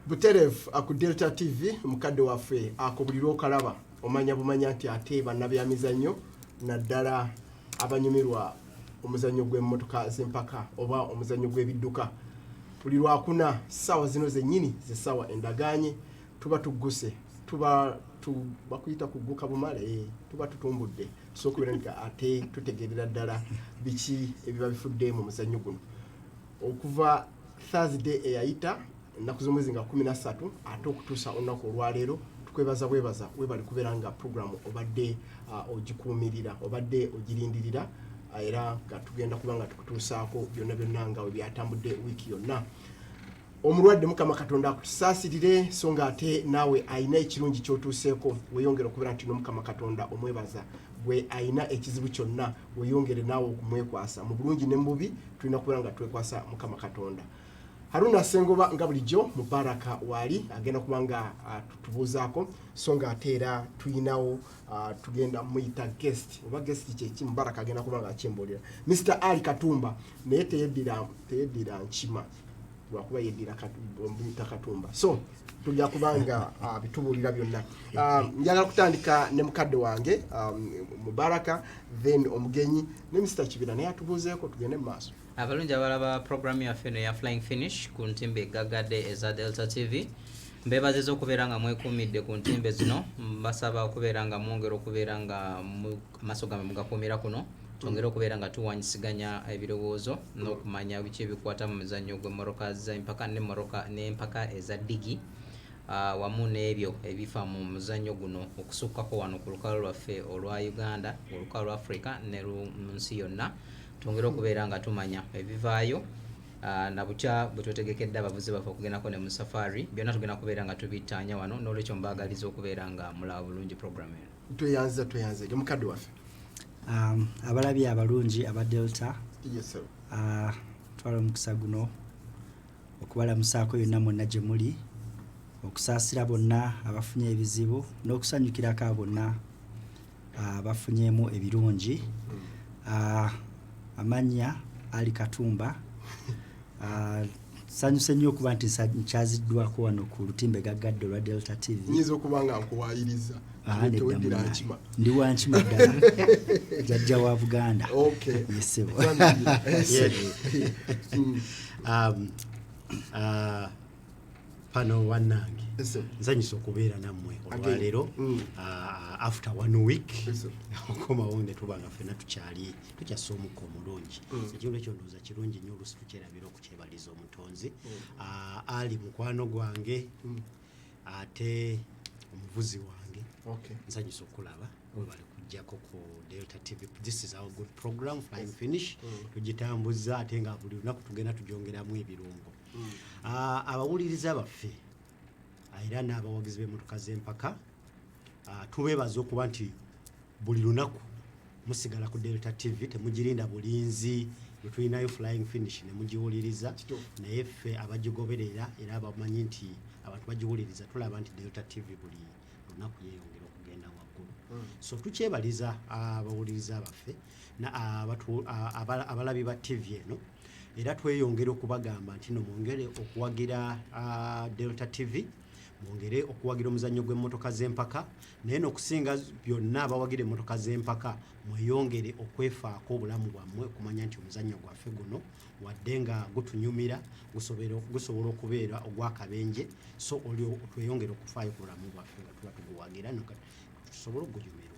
Buterevu aku Delta TV mukadde waffe akobuliro kalaba omanya bumanya nti ate bannabyamizannyo naddala abanyumirwa omuzannyo gw'emmotoka z'empaka oba omuzannyo gw'ebidduka buli lwakuna ssaawa zino zennyini ze ssaawa endaganye tuba tugguse tuba bakuyita kugguka bumale tuba tutumbudde sokubeera nti ate tutegeerera ddala biki ebiba bifudde mu muzannyo guno okuva Thursday eyayita ennaku z'omwezi nga 13 ate okutuusa olunaku olwaleero tukwebaza webali kubeera nga programu obadde ogikuumirira obadde ogirindirira era nga tugenda kuba nga tukutuusaako byonna nga webyatambudde wiiki yonna omulwadde Mukama Katonda akutusaasirire so nga ate naawe ayina ekirungi ky'otuuseeko weeyongera okubeera nti n'Omukama Katonda omwebaza gwe ayina ekizibu kyonna weeyongere naawe okumwekwasa mu bulungi ne mu bubi tulina kubeera nga twekwasa Mukama Katonda. Haruna Sengoba nga bulijjo Mubaraka wali agenda kuba nga tutubuuzaako so nga ate era tuyinawo tugenda muyita guest oba guest kyeki Mubaraka agenda kuba nga akyembolera Mr. Ali Katumba naye teyeddira nkima lwakuba yeddira muyita Katumba so tujja kuba nga bitubuulira byonna njagala kutandika ne mukadde wange Mubaraka then omugenyi ne Mr. Kibira naye atubuuzeeko tugende mu maaso. Abalungi abalaba programu yaffe ya Flying Finish ku ntimbe egaggadde eza Delta TV mbebaziza okubeera nga mwekuumidde ku ntimbe zino mbasaba okubeera nga mwongera okubeera nga maaso gammwe mugakuumira kuno twongere okubeera nga tuwanyisiganya ebirowoozo n'okumanya biki ebikwata mu mizannyo gw'emmotoka z'empaka n'empaka eza Ddigi wamu n'ebyo ebifa mu muzannyo guno okusukkako wano ku lukalu lwaffe olwa Uganda olukalu lwa Africa ne mu nsi yonna twongere okubeera nga tumanya ebivaayo na bukya bwe twetegekedde abavuzi baffe okugendako ne mu safari byonna tugenda kubeera nga tubittaanya wano n'olwekyo mbaagaliza okubeera nga mulaba bulungi programu eno. Tweyanze mukadde waffe abalabi abalungi aba Delta twala omukisa guno okubalamusaako yonna mwonna gye muli okusaasira bonna abafunye ebizibu n'okusanyukirako bonna bafunyeemu ebirungi. Amanya Ali Katumba sanyuse nnyo okuba nti nkyaziddwako wano ku lutimbe gaggadde olwa Delta TV. Nyinza okuba nga nkuwaayiriza ndi wankima ddala jjajja wa Buganda. Yesebo pano wannange nsanyusa okubeera nammwe olwaleero after 1 week okomawo ne tuba nga ffenna tukyassa omukka omulungi ekintu ekyo ndowooza kirungi nnyo oluusi tukyerabira okukyebaliza omutonzi ali mukwano gwange ate omuvuzi wange nsanyusa okulaba webali kujjako ku Delta TV. This is our good program Flying Finish tugitambuza ate nga buli lunaku tugenda tugyongeramu ebirungo. Abawuliriza baffe era n'abawagizi b'emmotoka z'empaka tubeebaza okuba nti buli lunaku musigala ku Delta TV temugirinda bulinzi bwe tulinayo Flying Finish ne mugiwuliriza naye ffe abagigoberera era abamanyi nti abantu bagiwuliriza tulaba nti Delta TV buli lunaku yeeyongera okugenda waggulu. So tukyebaliza abawuliriza baffe abalabi ba TV eno era tweyongere okubagamba nti no mwongere okuwagira Delta TV mwongere okuwagira omuzannyo gw'emmotoka z'empaka naye n'okusinga byonna abawagira emmotoka z'empaka mweyongere okwefaako obulamu bwammwe okumanya nti omuzannyo gwaffe guno wadde nga gutunyumira gusobola okubeera ogw'akabenje so olwo tweyongere okufaayo ku bulamu bwaffe nga tuba tuguwagira tusobole okugunyumirwanga.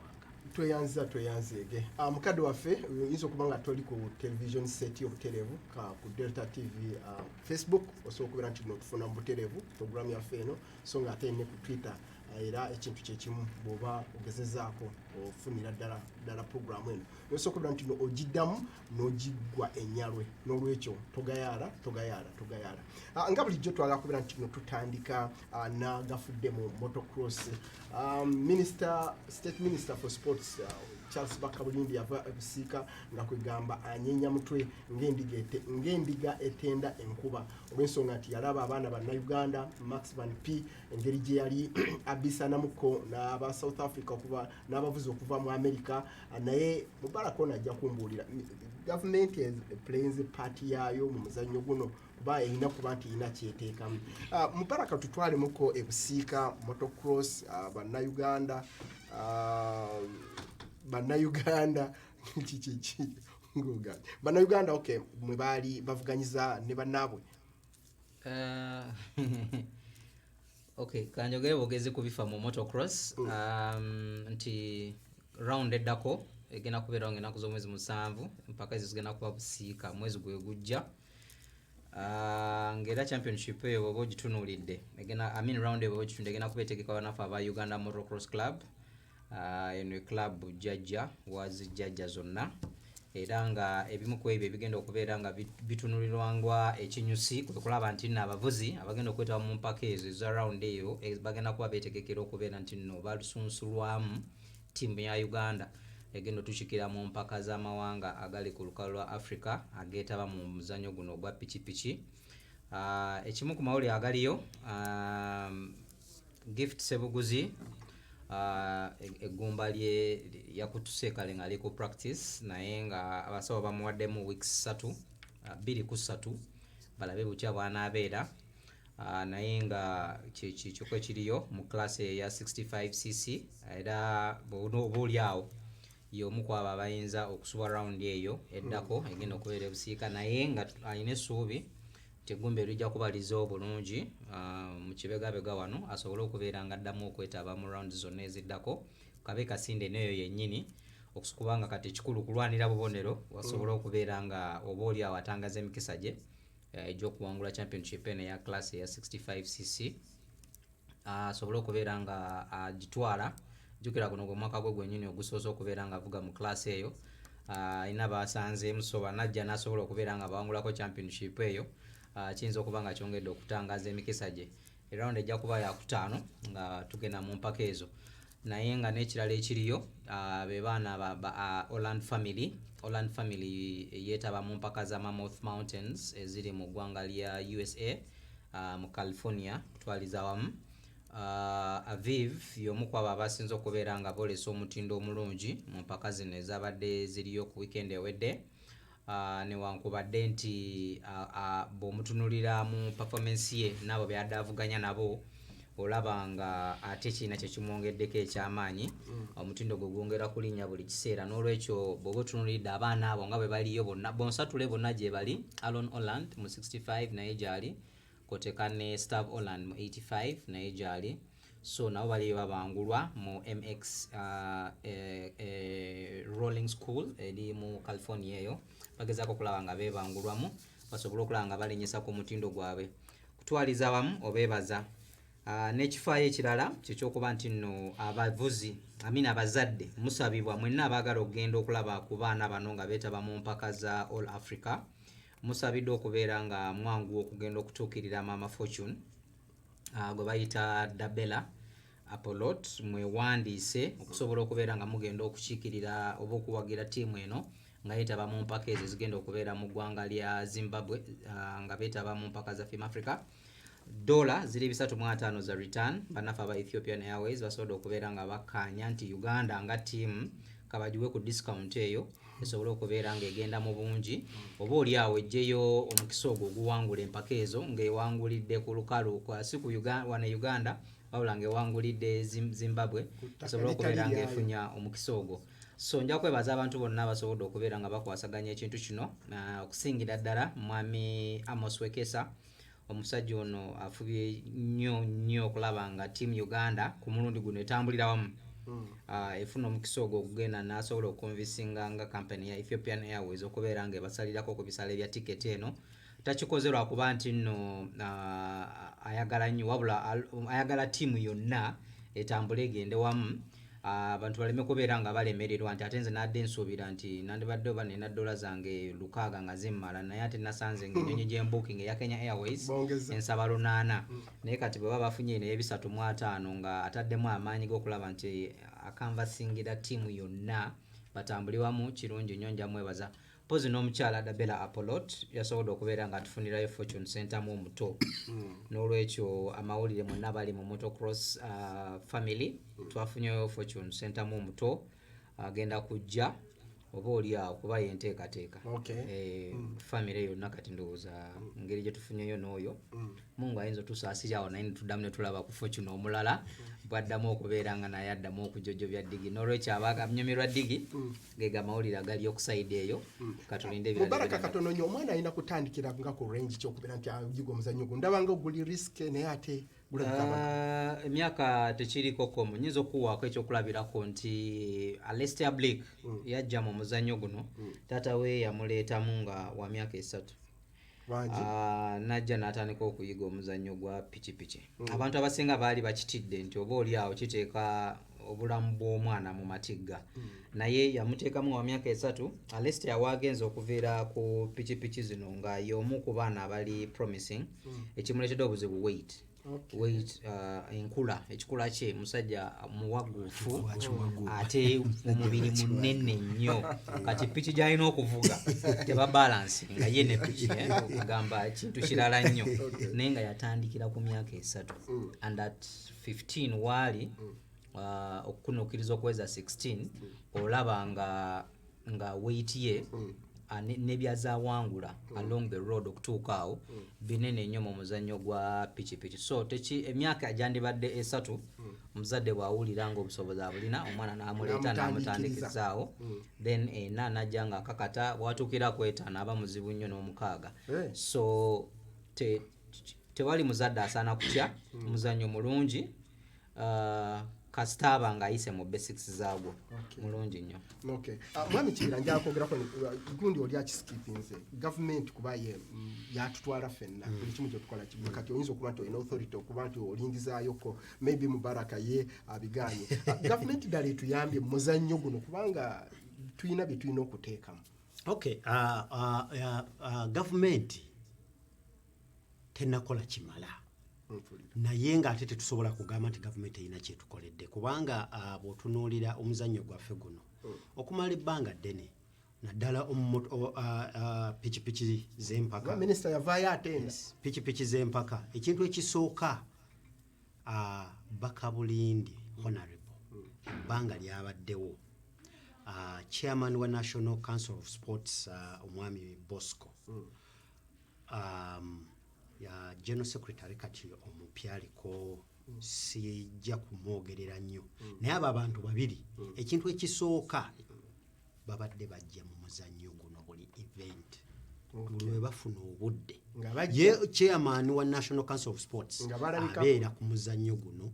Tweyanzeege mukadde waffe yinza okuba nga toli ku television set y'obutereevu ku Delta TV Facebook osobola okubeera nti notufuna mu butereevu programu yaffe eno so nga ate ne ku Twitter era ekintu kyekimu bw'oba ogezezaako ofunira ddala programu eno osobola okubeera nti ogiddamu n'ogiggwa ennyalwe n'olwekyo togayaala nga bulijjo twagala kubeera nti tutandika n'agafudde mu motocross State Minister for Sports Charles Bakabulindi yava ebusiika nga kwegamba anyenya mutwe ng'endiga etenda enkuba olw'ensonga nti yalaba abaana bannayuganda Max Van P engeri gye yali abisanamuko n'aba South Africa okuva n'abavuzi okuva mu America naye Mubarak ono ajja kumbuulira gavumenti plains party yaayo mu muzannyo guno kuba erina kuba nti erina kyeteekamu. Mubaraka tutwalemuko ebusiika motocross bannayuganda bannayuganda okay mwe baali bavuganyiza ne bannaabwe. Okay, kanjogere bogezi kubifa mu motocross nti round eddako egenda kubeera ng'ennaku z'omwezi 7 mpaka ezo zigenda kuba busiika mwezi gwe gujja. Ng'era championship eyo bw'oba ogitunuulidde round eyo bw'oba ogitunuulidde egenda kuba etegeka banafu aba Uganda Motocross Club. Eno club jjajja wazijjajja zonna era nga ebimu ku ebyo ebigenda okubeera nga bitunulirwangwa ekinyusi kwe kulaba nti nno abavuzi abagenda okwetaba mu mpaka ezo eza round eyo bagenda kuba beetegekera okubeera nti nno balusunsulwamu ttiimu ya Uganda egenda otuukikira mu mpaka z'amawanga agali ku lukalu lwa Africa ageetaba mu muzannyo guno ogwa pikipiki. Ekimu ku mawulire agaliyo Gift Sebuguzi eggumba lye yakutuse kale nga ali ku practice naye nga abasawo bamuwaddemu weeks 2 ku 3 balabe bukya bwanaabeera naye nga kyokka ekiriyo mu class eya 65cc era obuulyawo y'omu ku abo abayinza okusuba round eyo eddako egenda okubeera ebusiika naye nga alina essuubi nti eggumba erijja kubaliza obulungi mu kibegabega wano asobole okubeera nga addamu okwetaba mu round zonna eziddako kabe kasinde neyo yennyini okubanga kati ekikulu kulwanira bubonero wasobole okubeera nga oba oli awo atangaza emikisa gye egy'okuwangula championship eno eya class eya 65cc asobole okubeera nga agitwala. Jjukira kuno gw'omwaka gwe gwennyini ogusoose okubeera nga avuga mu class eyo alina basanzeemu so banajja n'asobola okubeera nga bawangulako championship eyo kiyinza okuba nga kyongedde okutangaza emikisa gye. Erawundi ejja kuba yakutaano nga tugenda mu mpaka ezo naye nga n'ekirala ekiriyo be baana ba Holland family yeetaba mu mpaka za Mammoth Mountains eziri mu ggwanga lya USA mu California kutwaliza wamu. Aviv y'omu ku abo abasinze okubeera nga boolesa omutindo omulungi mu mpaka zino ezabadde ziriyo ku weekend ewedde newankubadde nti bw'omutunulira mu performance ye n'abo byadde avuganya nabo olaba nga ate kiina kyekimwongeddeko ekyamaanyi omutindo gwe gwongera kulinnya buli kiseera n'olwekyo bw'oba otunuulidde abaana abo nga bwe baliyo bonna bonsatule bonna gye bali Alon Holland mu 65 naye gyali koteka ne Stav Holland mu 85 naye gyali so nabo baliyo babangulwa mu MX rolling school eri mu California eyo bagezaako okulaba nga beebangulwamu basobole okulaba nga balenyesa ku mutindo gwabwe kutwaliza wamu obeebaza. N'ekifaayo ekirala kyekyokuba nti nno abavuzi abazadde musabibwa mwenna abaagala okugenda okulaba ku baana bano nga beetaba mu mpaka za All Africa musabidde okubeera nga mwangu okugenda okutuukirira Mama Fortune gwe bayita Dabela Apolot mwewandiise okusobola okubeera nga mugenda okukiikirira oba okuwagira ttiimu eno nga yeetaba mu mpaka ezo zigenda okubeera mu ggwanga lya Zimbabwe nga beetaba mu mpaka za Film Africa. Dola ziri 350 za return banafa aba Ethiopian Airways basobodde okubeera nga bakkaanya nti Uganda nga ttiimu kabagiwe ku discount eyo esobole okubeera ng'egenda mu bungi oba oli awo ejjeyo omukisa ogwo oguwangula empaka ezo ng'ewangulidde ku lukalu si ku wane Uganda wabula ng'ewangulidde Zimbabwe esobole okubeera ng'efunya omukisa ogwo. So nja kwebaza abantu bonna abasobodde okubeera nga bakwasaganya ekintu kino okusingira ddala mwami Amos Wekesa omusajja ono afubye nnyo okulaba nga Team Uganda ku mulundi guno etambulira wamu efuna omukisa ogwo okugenda n'asobola okukonvinsinga nga kampani ya Ethiopian Airways okubeera nga ebasalirako ku bisale bya tiketi eno. Takikoze lwakuba nti nno ayagala nnyo wabula ayagala ttiimu yonna etambule egende wamu abantu baleme kubeera nga balemererwa nti ate nze nadde nsuubira nti nandibadde oba nina $6 zange 600 nga zimmala naye ate nasanze ng'ennyonyi gy'embooking eya Kenya Airways ensaba 8 naye kati bwe baba bafunye naye 350 nga ataddemu amaanyi g'okulaba nti akanvasingira ttiimu yonna batambuli wamu kirungi nnyo njamwebaza pozi n'omukyala Dabela Apolot yasobola okubeera nga atufunirayo Fortune Center mu omuto n'olwekyo amawulire monna bali mu motocross family twafunyeyo Fortune Center mu omuto agenda kujja oba oli awo kuba yenteekateeka family yonna kati ndowooza ngeri gye tufunyeyo n'oyo Mungu ayinza otusaasira awo naye netuddamu ne tulaba ku Fortune omulala bwaddamu okubeera nga naye addamu okujojjobya Ddigi n'olwekyo abanyumirwa Ddigi gega amawulire agali okusayidi eyo katulinde Mubaraka katono nnyo omwana alina kutandikira nga ku range ky'okubeera nti agiga omuzannyo guno ndaba nga oguli risk naye ate emyaka tekiriko komo nyinza okuwaako ekyokulabirako nti Alestia Blake yajja mu muzannyo guno taata we yamuleetamu nga wa myaka 3 najja n'atandika okuyiga omuzannyo gwa pikipiki abantu abasinga baali bakitidde nti oba oli awo kiteeka obulamu bw'omwana mu matigga naye yamuteekamu wa myaka 3 Alestia waagenza okuviira ku pikipiki zino nga y'omu ku baana abali promising ekimuleetedde obuzibu weight enkula ekikula kye musajja muwagufu ate omubiri munene nnyo kati piki gy'alina okuvuga teba balance nga ye ne piki kugamba kintu kirala nnyo naye nga yatandikira ku myaka 3 and at 15 waali okukunuukiriza okweza 16 olaba nga weight ye nebyazawangula along the road okutuuka awo binene nnyo mu muzannyo gwa pikipiki so emyaka gyandibadde 3 omuzadde bw'awulira ng'obusobozi abulina omwana n'amuleeta n'amutandikizaawo then najja nga akakata bwatuukira ku 5 aba muzibu nnyo n'omukaaga so tewali muzadde asaana kutya omuzannyo mulungi kasitaba ng'ayise mu basics zaagwo mulungi nnyo mwami Kibira njala kwogerako gundi oli akisikipinze gavumenti kuba yatutwala ffenna buli kimu kyetukola kimu kati oyinza okuba nti olina authority okuba nti olingizaayoko maybe Mubaraka ye abiganye gavumenti ddala etuyambye mu muzannyo guno kubanga tulina bye tulina okuteekamu gavumenti tenakola kimala naye nga ate tetusobola kugamba nti gavumenti erina kyetukoledde kubanga bw'otunuulira omuzannyo gwaffe guno okumala ebbanga ddene naddala pikipiki z'empaka minisita yavaayo atenda pikipiki z'empaka ekintu ekisooka Bakabulindi honorable ebbanga lyabaddewo chairman wa National Council of Sports omwami Bosco ya General Secretary kati omupya aliko sijja kumwogerera nnyo naye abo abantu babiri ekintu ekisooka babadde bajja mu muzannyo guno buli event buli bafuna obudde ye chairman wa National Council of Sports abeera ku muzannyo guno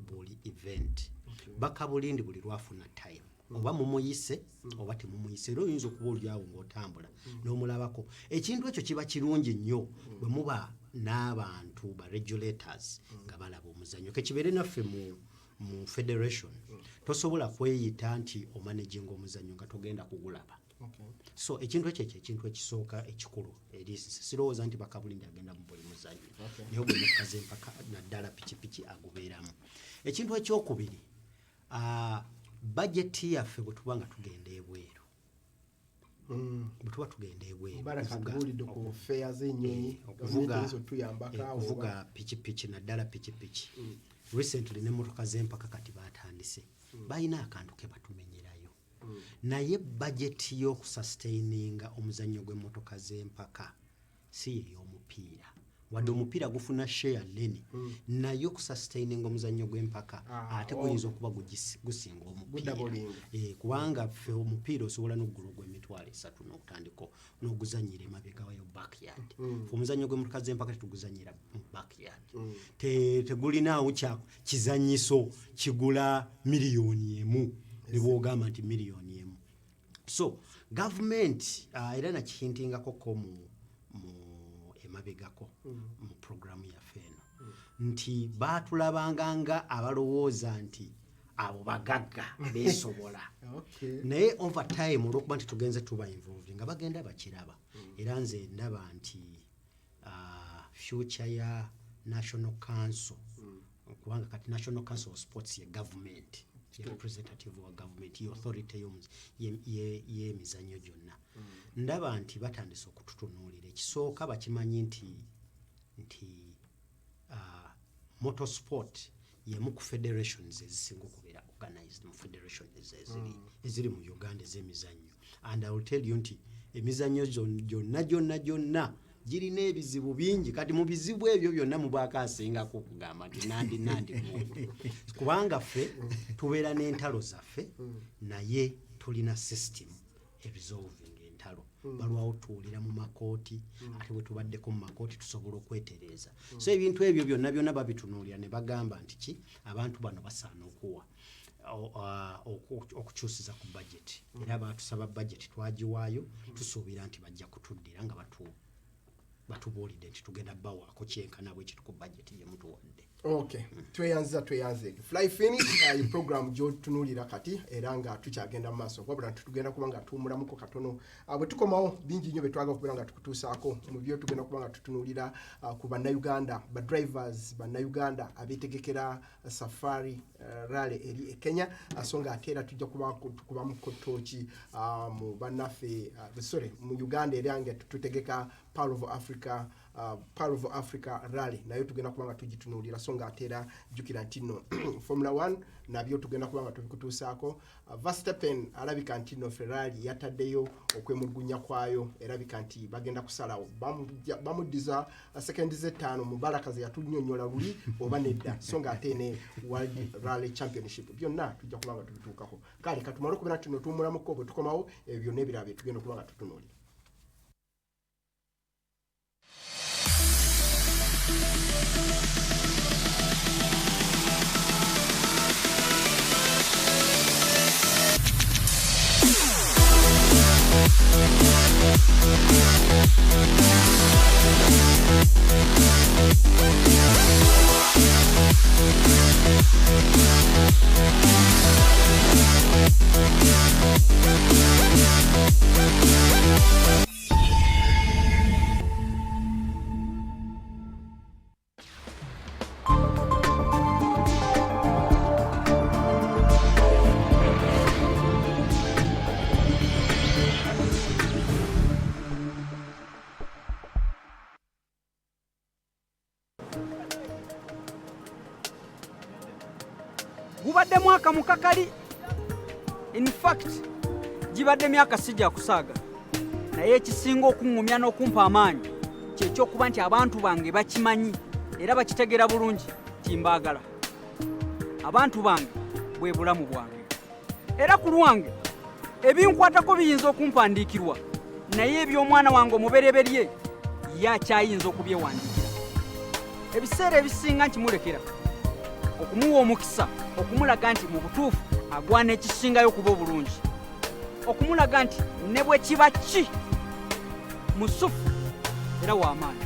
buli event Bakabulindi buli lwafuna time oba mumuyise oba temumuyise era oyinza okuba olyawo ng'otambula n'omulabako ekintu ekyo kiba kirungi nnyo bwe muba n'abantu ba regulators nga balaba omuzannyo kekibeere naffe mu federation tosobola kweyita nti omanaginga omuzannyo nga togenda kugulaba so ekintu ekyo ekintu ekisooka ekikulu eri sirowooza nti Bakabulindi agenda mu buli muzannyo naye ogwemmotoka z'empaka naddala pikipiki agubeeramu ekintu ekyokubiri budgeti yaffe bwe tuba nga tugenda ebweru bwe tuba tugenda ebweru okuvuga pikipiki naddala pikipiki recently n'emmotoka z'empaka kati batandise balina akantu ke batumenyerayo naye budgeti y'okusustaininga omuzannyo gw'emmotoka z'empaka si ey'omupiira wadde omupiira gufuna share nene naye okusustaininga omuzannyo gw'empaka ate guyinza okuba gusinga omupiira kubanga ffe omupiira osobola n'oggula ogw'emitwalo 3 n'okutandika n'oguzannyira emabega wayo backyard omuzannyo gw'emmotoka z'empaka tetuguzannyira mu backyard tegulinaawo kizannyiso kigula miliyoni 1 ne bw'ogamba nti miliyoni 1 so gavumenti era nakihintingako mu emabegako mu programu yaffe eno nti baatulabanga nga abalowooza nti abo bagagga beesobola naye over time olw'okuba nti tugenze tuba involved nga bagenda bakiraba era nze ndaba nti future ya National Council kubanga kati National Council of Sports ye government representative wa government authority y'emizannyo gyonna ndaba nti batandise okututunuulira ekisooka bakimanyi nti motorsport yemu ku federations ezisinga okubeera organized mu federations eziri mu Uganda ez'emizannyo and I will tell you nti emizannyo gyonna girina ebizibu bingi kati mu bizibu ebyo byonna mubaako asingako okugamba nti nandi kubanga ffe tubeera n'entalo zaffe naye tulina system resolving entalo balwawo tuwulira mu makooti ate bwe tubaddeko mu makooti tusobola okwetereeza so ebintu ebyo byonna babitunuulira ne bagamba nti ki abantu bano basaana okuwa okukyusiza ku budget era batusaba budget twagiwaayo tusuubira nti bajja kutuddira nga batubuulidde nti tugenda bawaako kyenkana bwe kitu ku budget gye mutuwadde. Okay, tweyanza fly finish program gy'otunuulira kati era nga tukyagenda mu maaso wabula tugenda kuba nga tuwumulamuko katono bwe tukomawo bingi nnyo bye twagala okubeera nga tukutuusaako mu byo tugenda kuba nga tutunuulira ku bannayuganda badrivers bannayuganda abeetegekera safari rally eri e Kenya so nga ate era tujja kubamu kotooki mu bannaffe mu Uganda era nga tutegeka Power of Africa rally nayo tugenda kuba nga tugitunuulira so nga ate era jjukira nti nno Formula 1 nabyo tugenda kuba nga tubikutuusaako Verstappen alabika nti nno Ferrari yataddeyo okwemulugunya kwayo erabika nti bagenda kusalawo bamuddiza sekondi ze 5 mu baraka ze yatunnyonnyola luli oba nedda so nga ate ne World Rally Championship byonna tujja kuba nga tubituukako kale katumale okubeera nti nno tuwumulamuko bwe tukomawo ebyo byonna ebirala tugenda kuba nga tutunuulira. Gubadde mwaka mukakali in fact gibadde myaka sijja kusaaga naye ekisinga okuŋŋumya n'okumpa amaanyi kyekyokuba nti abantu bange bakimanyi era bakitegera bulungi timbaagala abantu bange bwe bulamu bwange era ku lwange ebinkwatako biyinza okumpandiikirwa naye eby'omwana wange omubereberye yakyayinza okubyewandiikira ebiseera ebisinga nkimulekera okumuwa omukisa okumulaga nti mu butuufu agwana ekisingayo okuba obulungi okumulaga nti ne bwe kiba ki musufu era w'amaanyi.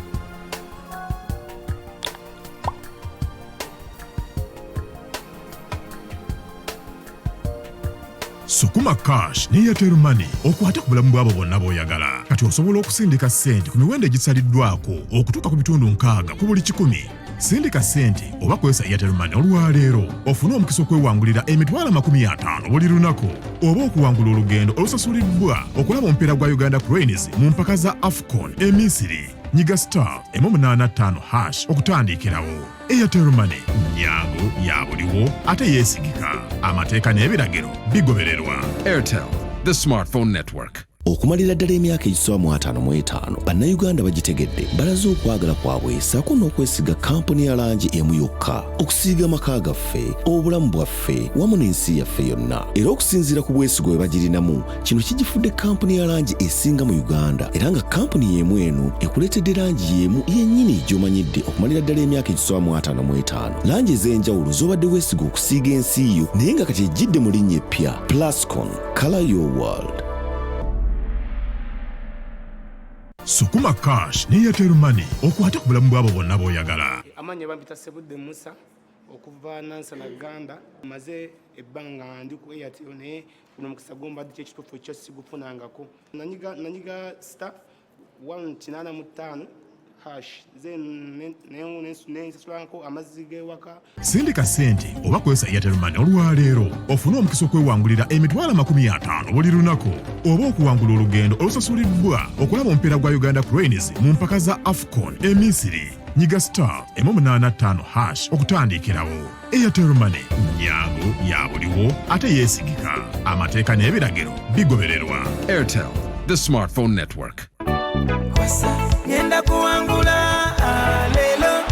Sukuma Cash ne Airtel Money okwate ku bulamu bw'abo bonna b'oyagala kati osobola okusindika ssente ku miwendo egisaliddwako okutuuka ku bitundu 6 ku buli 100. Sindika ssente oba kwesa Airtel Money olwaleero ofune omukisa okwewangulira emitwalo 50 buli lunaku oba okuwangula olugendo olusasuliddwa okulaba omupiira gwa Uganda Cranes mu mpaka za AFCON Misiri. Nyiga *885# okutandikirawo. Airtel Money nyangu ya buliwo ate yeesigika. Amateeka n'ebiragiro bigobererwa. Airtel, the smartphone network. Okumalira ddala emyaka egisoba mu 55 bannayuganda bagitegedde balaze okwagala kwabwe ssaako n'okwesiga kampuni ya langi emu yokka okusiiga amaka gaffe obulamu bwaffe wamu n'ensi yaffe yonna era okusinziira ku bwesigwa bwe bagirinamu kino kigifudde kampuni ya langi esinga mu Uganda era nga kampuni y'emu eno ekuleetedde langi y'emu yennyini gy'omanyidde okumalira ddala emyaka egisoba mu 55 langi ez'enjawulo z'obadde weesiga okusiiga ensi yo naye nga kati ejjidde mu linnya eppya Plascon, Color Your World. Sukuma Cash ne Airtel Money okwate ku bulamu bw'abo bonna b'oyagala. Amanya bampita Sebudde Musa okuva Nansana Uganda maze ebbanga ndi ku Airtel ne kuno mukisa gomba dike ekituufu ekyo sigufunangako nanyiga *185# cash then nensasulako amazzi g'ewaka. Sindika ssente oba kwesa Airtel Money olwaleero ofune omukisa okwewangulira emitwalo 50 buli lunaku oba okuwangula olugendo olusasuliddwa okulaba omupiira gwa Uganda Cranes mu mpaka za AFCON Misiri. Nyiga *885# okutandikirawo. Airtel Money nnyangu ya buliwo ate yeesigika. Amateeka n'ebiragiro bigobererwa. Airtel, the smartphone network. Ngenda kuwangula lelo.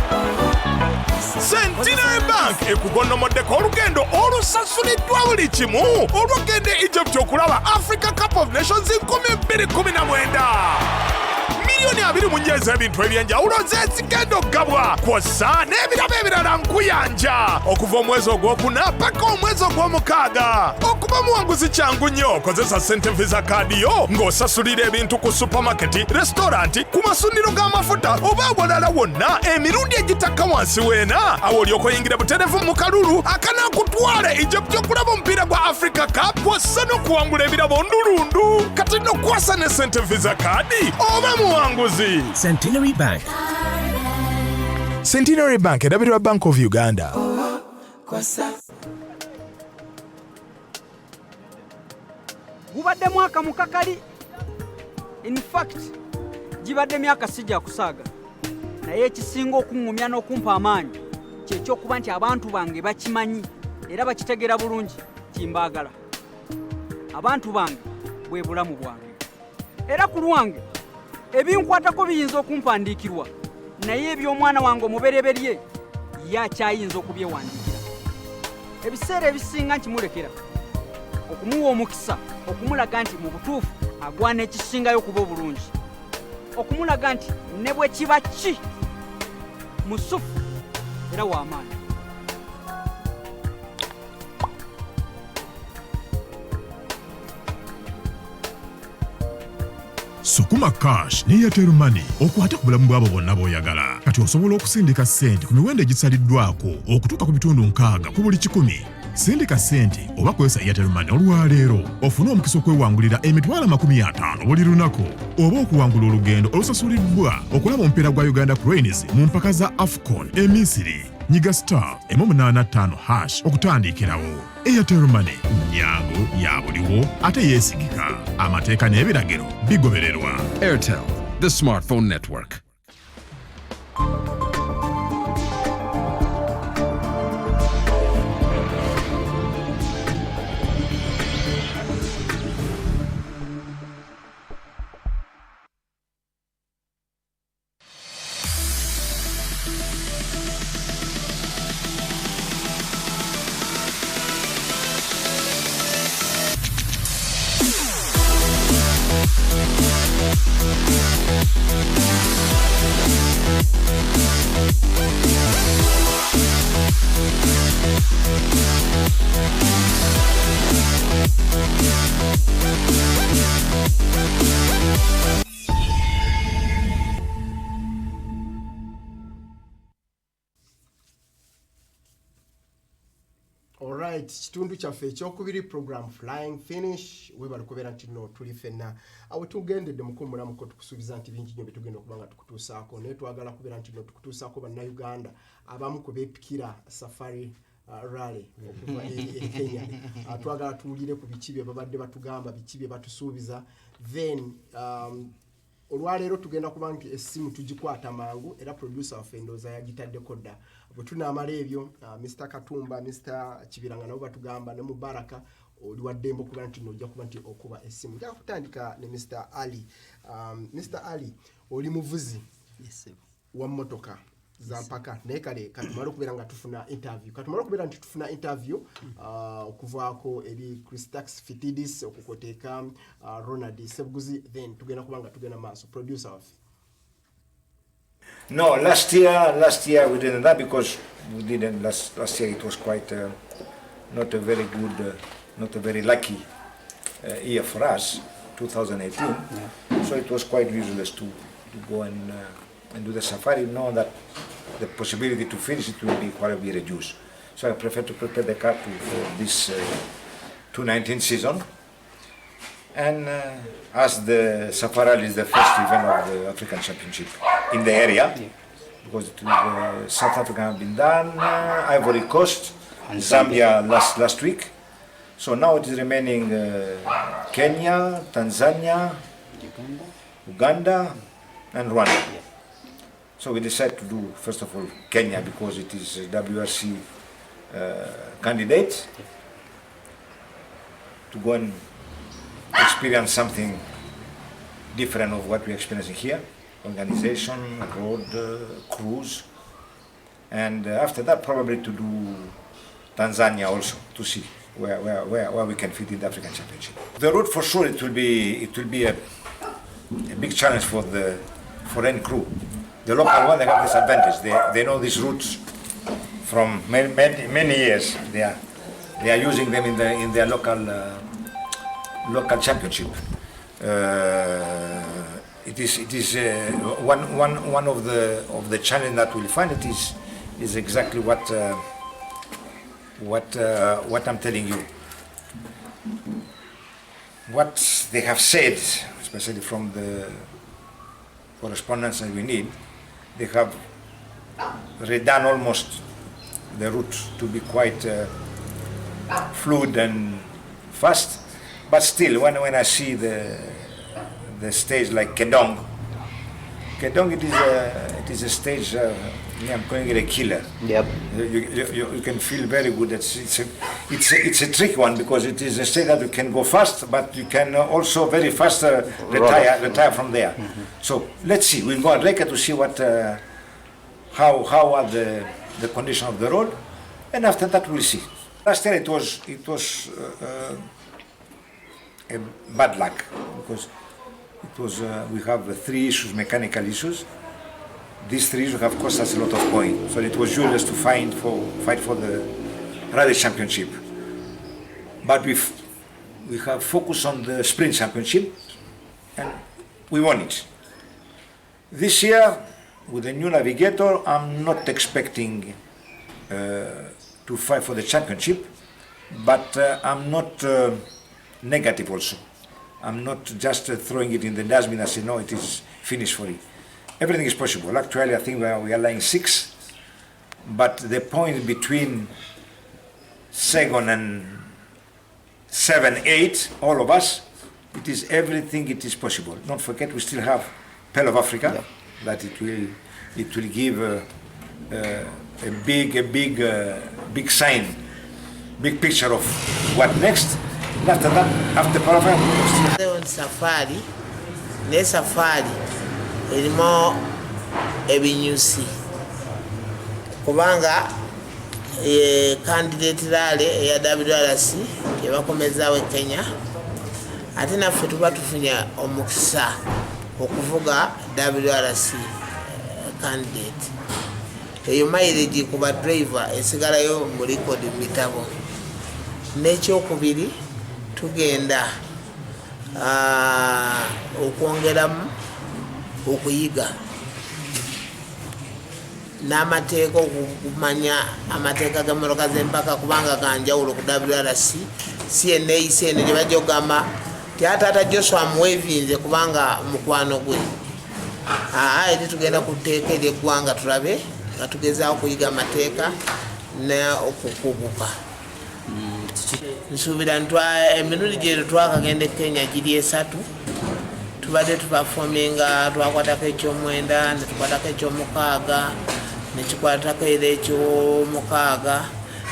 Centenary Bank ekugonnomoddeko olugendo olusasuliddwa buli kimu olw'okugenda Egypt okulaba Africa Cup of Nations 2019. Miliyoni 2 mu nnyezi ebintu ebyenjawulo zezigenda okugabwa kw'ossa n'ebirabo ebirala nkuyanja okuva omwezi ogwokuna paka omwezi ogw'omukaaga. Okuba muwanguzi kyangu nnyo kozesa ssente visa kaadi yo ng'osasulira ebintu ku supamaketi, restauranti, ku masundiro g'amafuta oba awalala wonna emirundi egitakka wansi weena awo olyoka oyingira butereevu mu kalulu akanaakutwala Egypt okulaba omupiira gwa Africa Cup kw'ossa n'okuwangula ebirabo ndulundu. Kati nno kwasa ne ssente visa kaadi oba muwanguzi. Centenary Bank. Centenary Bank erabirwa Bank of Uganda. Gubadde mwaka mukakali. In fact, gibadde myaka sijja kusaaga. Naye ekisinga okuŋŋumya n'okumpa amaanyi ky'ekyokuba nti abantu bange bakimanyi era bakitegeera bulungi kimbaagala. Abantu bange bwe bulamu bwange. Era ku lwange ebinkwatako biyinza okumpandiikirwa naye eby'omwana wange omubereberye ye akyayinza okubyewandiikira. Ebiseera ebisinga nkimulekera okumuwa omukisa okumulaga nti mu butuufu agwana ekisingayo okuba obulungi, okumulaga nti ne bwe kiba ki musufu era w'amaanyi. Sukuma Cash ne Airtel Money okwate ku bulamu bw'abo bonna b'oyagala. Kati osobola okusindika ssente ku miwendo egisaliddwako okutuuka ku bitundu 6 ku buli 100. Sindika ssente oba kwesa Airtel Money olwaleero ofune omukisa okwewangulira emitwalo 50 buli lunaku oba okuwangula olugendo olusasuliddwa okulaba omupiira gwa Uganda Cranes mu mpaka za AFCON Misiri. Nyiga *885# okutandikirawo. Airtel Money nnyangu ya buliwo ate yeesigika. Amateeka n'ebiragiro bigobererwa. Airtel, the smartphone network. Alright, kitundu kyaffe ekyokubiri program Flying Finish webali kubeera nti no tuli ffenna awo tugendedde mukumulamuko tukusuubiza nti bingi nnyo bitugenda okuba nga tukutuusaako naye twagala kubeera nti no tukutuusaako bannayuganda abamu ku beepikira safari rally okuva e Kenya. Twagala tuwulire ku biki bye babadde batugamba, biki bye batusuubiza, then olwaleero tugenda kuba nti essimu tugikwata mangu era producer waffe ndooza yagitaddeko dda. Bwe tunaamala ebyo Mr. Katumba, Mr. Kibiranga nabo batugamba ne Mubaraka oli waddembe okuba nti nojja kuba nti okuba essimu. Njagala kutandika ne Mr. Ali. Mr. Ali oli muvuzi wa mmotoka za mpaka naye kale katumala okubeera nga tufuna interview. Katumala okubeera nti tufuna interview okuvaako eri Christax Fitidis okukoteeka Ronald Sebuguzi, then tugenda kuba nga tugenda maaso. Producer waffe. No, last year we didn't that because we didn't. Last year it was quite not a very good, not a very lucky year for us, 2018. Yeah. So it was quite useless to go and do the safari, knowing that the possibility to finish it will be quite reduced. So I prefer to prepare the car for this 2019 season. And as the Safari is the first event of the African Championship in the area, because South Africa have been done, Ivory Coast, and Zambia last week. So now it is remaining Kenya, Tanzania, Uganda, and Rwanda. So we decided to do, first of all, Kenya, because it is a WRC candidate, to go and experience something different of what we're experiencing here, organization, road, cruise, and after that probably to do Tanzania also, to see where we can fit in the African Championship. The route, for sure, it will be a big challenge for any crew. The local one, they have this advantage. They know these routes from many years. They are using them in their local championship. It is one of the challenge that we'll find. It is exactly what I'm telling you. What they have said, especially from the correspondence that we need, they have redone almost the route to be quite fluid and fast. But still, when I see the stage like Kedong, it is a stage. I'm calling it a killer. Yep. You can feel very good. It's a tricky one, because it is a stage that you can go fast, but you can also very fast retire from there. Mm-hmm. So let's see. We'll go on record to see what how are the condition of the road, and after that we'll see. Last year it was a bad luck, because it was we have 3 issues, mechanical issues. These 3 issues have cost us a lot of points, so it was useless to fight for the rally championship. But we have focused on the sprint championship, and we won it. This year, with the new navigator, I'm not expecting to fight for the championship, but I'm not negative also. I'm not just throwing it in the dustbin and saying, no, it is finished for it. Everything is possible. Actually, I think we are lying 6th, but the point between 2nd and 7, 8, all of us, it is everything. It is possible. Don't forget, we still have Pearl of Africa, yeah, that it will give a big sign, big picture of what next. And after that, after Pearl of Africa, safari, ne safari. Erimo ebinyusi kubanga candidate rale ya WRC yabakomezawe Kenya, ate naffe tuba tufunya omukisa okuvuga WRC candidate. Eyo mileage ku ba driver esigalayo mu record mitabo. N'ekyokubiri tugenda okwongeramu okuyiga n'amateeka, okumanya amateeka g'emmotoka z'empaka, kubanga ganjawulo ku WRC. CNA eno gye bajja okugamba ti taata Joshua muweevinze kubanga mukwano gwe. Eri tugenda ku tteeka ery'eggwanga tulabe nga tugezaaho okuyiga amateeka ne okukuguka. Nsuubira emirundi gye twakagenda e Kenya giri 3. Tubadde tupafominga, twakwatako eky'omwenda, ne tukwatako eky'omukaaga, ne kikwatako era eky'omukaaga.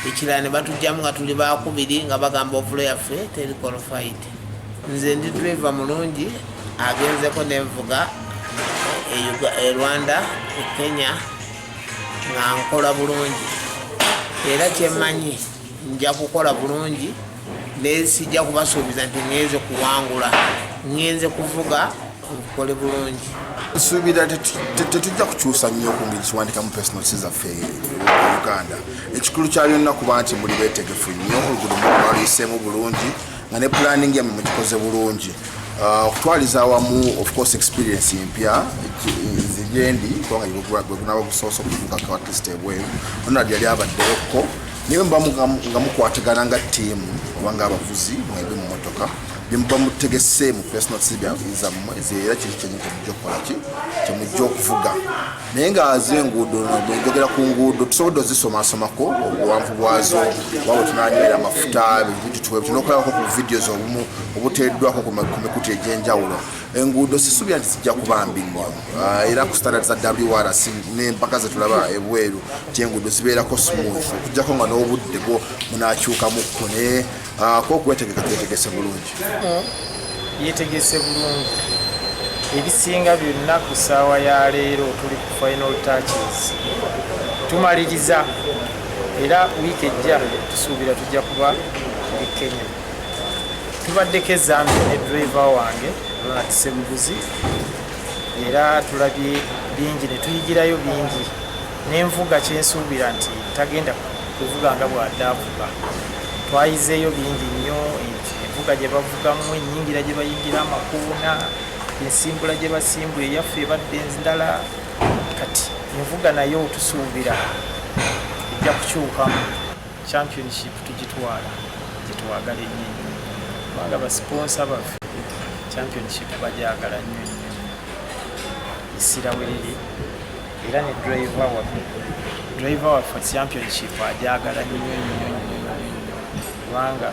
Ekirala ne batugyamu nga tuli bakubiri nga bagamba ovulo yaffe teri qualified. Nze ndi driver mulungi agenzeko n'envuga e Rwanda, e Kenya, nga nkola bulungi. Era kyemmanyi nja kukola bulungi, ne sijja kubasuubiza nti ngenze kuwangula. Ngenze kuvuga okole bulungi. Nsuubira tetujja kukyusa nnyo ku ngeri kiwandika mu personal zaffe Uganda. Ekikulu kyalyo nna kuba nti muli beetegefu nnyo, oluguudo lwaluyiseemu bulungi, nga ne planning yammwe mugikoze bulungi. Okutwaliza awamu of course experience empya nze gyendi kubanga gwe gunaba gusoosa okuvuga at least ebweru, ono yali abaddeyoko, niwe mba nga mukwatagana nga ttiimu kubanga abavuzi mwebe mu motoka bimba mutegese mu personal sibya zammwe era kiri kyenye mujjo kolaki kyemujjo okuvuga naye nga azenguudo bwegera ku nguudo tusobola zisomasomako obuwanvu bwazo waba tunanyera amafuta bintu tuwe tunokolako ku videos obuteeddwako ku mikutu egy'enjawulo enguudo sisubira nti zijja kuba mbi nnyo era ku standard za WRC n'empaka ze tulaba ebweru enguudo zibeerako smooth okujjako nga n'obudde bwo munaakyukamukko naye k'okwetegeka twetegese bulungi yetegese bulungi ebisinga byonna ku ssaawa ya leero tuli ku final touches tumaliriza era wiiki ejja tusuubira tujja kuba mu Kenya tubaddeko ezambi ne driver wange Ronald Sebuguzi era tulabye bingi ne tuyigirayo bingi n'envuga kyensuubira nti tagenda kuvuga nga bw'adde avuga twayizeeyo bingi nnyo envuga gye bavugamu ennyingira gye bayingira amakuuna ensimbula gye basimbula eyaffe ebadde endala kati envuga nayo tusuubira ejja kukyukamu championship tugitwala gitwagala ennyo kubanga basponsa baffe championship bagyagala nnyo essira we liri era ne driver waffe championship agyagala nnyo kubanga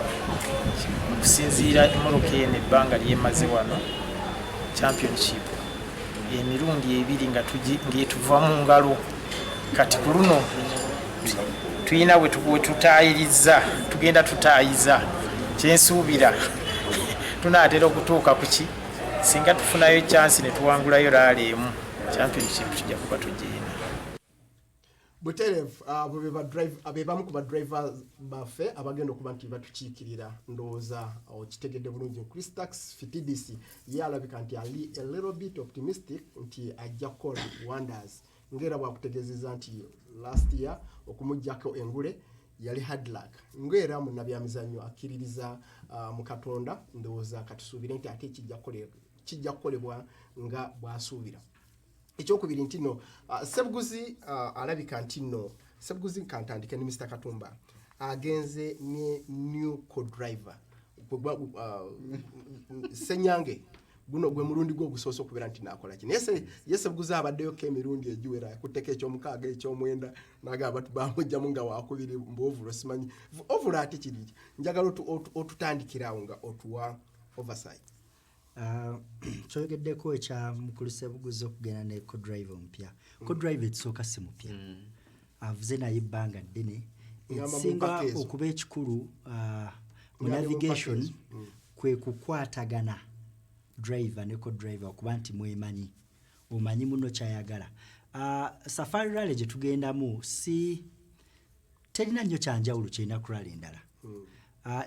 okusinziira Mmotoka eno ebbanga lyemaze wano championship emirundi ebiri nga tuva mu ngalo kati ku luno tuyina we tutaayiriza tugenda tutaayiza kyensuubira tunaatera okutuuka ku ki singa tufunayo chance ne tuwangulayo laala emu championship tujja kuba tugiina Buterevu abebamu ku badrivers baffe abagenda okuba nti batukiikirira ndowooza okitegedde bulungi Christax Fitidisi ye alabika nti ali a little bit optimistic nti ajja kukola wonders ngera bwakutegeezeza nti last year okumuggyako engule yali hard luck ngera munnabyamizannyo akkiririza mu Katonda ndowooza katusuubire nti ate kijja kukolebwa nga bw'asuubira. Ekyokubiri nti no Sebuguzi alabika nti no Sebuguzi kantandike ne Mr. Katumba agenze ne new co-driver Senyange guno gwe murundi gwo gusoso kubera nti nakola kino Sebuguzi abaddeyo ke mirundi ejiwera kuteka ekyomukaaga ekyomwenda naga abantu bamujjamu nga wakubiri mbovulo simanyi ovula ati kiriki njagala otutandikirawo nga otuwa oversight. Kyogeddeko ekya mukulu Sebuguzi okugenda ne co-driver omupya. Co-driver ekisooka si mupya. Avuze naye ebbanga ddene. Ekisinga okuba ekikulu mu navigation kwe kukwatagana driver ne co-driver okuba nti mwemanyi. Omanyi muno kyayagala. Safari rally gye tugendamu terina nnyo kyanjawulo kirina ku rally endala.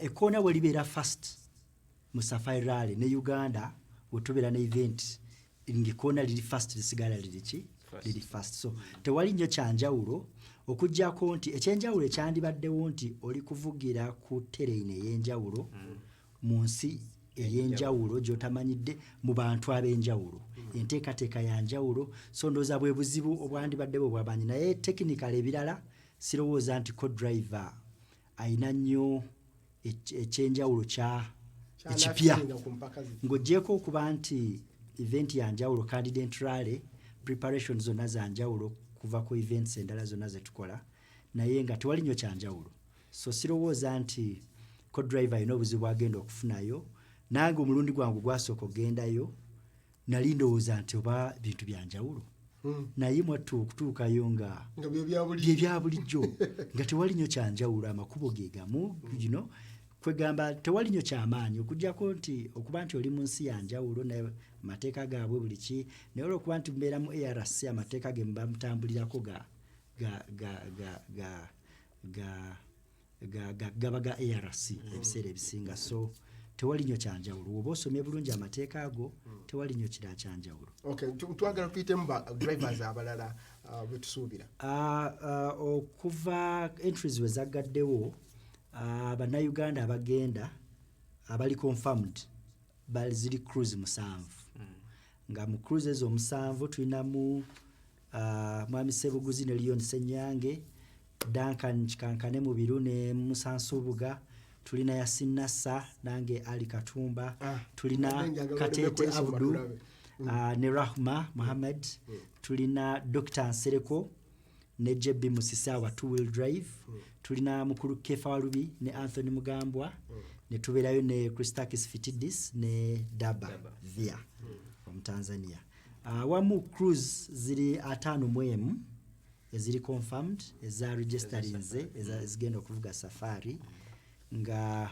Ekkoona we libeera fast mu Safari Rally ne Uganda wetubera ne event ngikona liri fast lisigala liri fast so tewali nnyo kyanjawulo okujjako nti ekyenjawulo ekyandibaddewo nti oli kuvugira ku terrain ey'enjawulo mu nsi ey'enjawulo gy'otamanyidde mu bantu ab'enjawulo enteekateeka yanjawulo so ndowooza bwe buzibu obwandibaddewo bwabanyi naye technical ebirala sirowooza nti co-driver ayina nnyo ekyenjawulo ekipya ng'ogyeko okuba nti event yanjawulo candidate rally preparation zonna zanjawulo kuva ku events endala zonna zetukola naye nga tewali nnyo kyanjawulo so sirowooza nti co-driver ayina obuzibu agenda okufunayo nange omulundi gwangu gwasooka ogendayo nali ndowooza nti oba bintu byanjawulo naye mwattu okutuukayo nga bye bulijjo nga tewali nnyo kyanjawulo amakubo ge gamu kwegamba tewali nnyo kyamaanyi okujjako nti okuba nti oli mu nsi yanjawulo naye amateeka gaabwe buli ki naye olwokuba nti mbeera mu ARC amateeka ge mubamutambulirako gaba ga ARC ebiseera ebisinga so tewali nnyo kyanjawulo oba osomye bulungi amateeka ago tewali nnyo kira kyanjawulo. Twagala tuyitemu drivers abalala betusuubira okuva entries we zaggaddewo Bannayuganda abagenda abali confirmed bali ziri cruise 7 nga mu cruises 7 tulinamu Mwami Sebuguzi ne Leon Senyange Duncan Chikankane mu biru ne Musansubuga tulina Yasin Nassa nange Ali Katumba tulina Katete Abdu ne Rahma Muhammad tulina Dr. Nsereko ne Jebbi Musisawa two-wheel drive tulina Mukuru Kefa Walubi ne Anthony Mugambwa ne tuberayo ne Christakis Fitidis ne Daba Via from Tanzania. Wamu cruise ziri 5 mwemu eziri confirmed eza registerinze eza zigenda okuvuga safari nga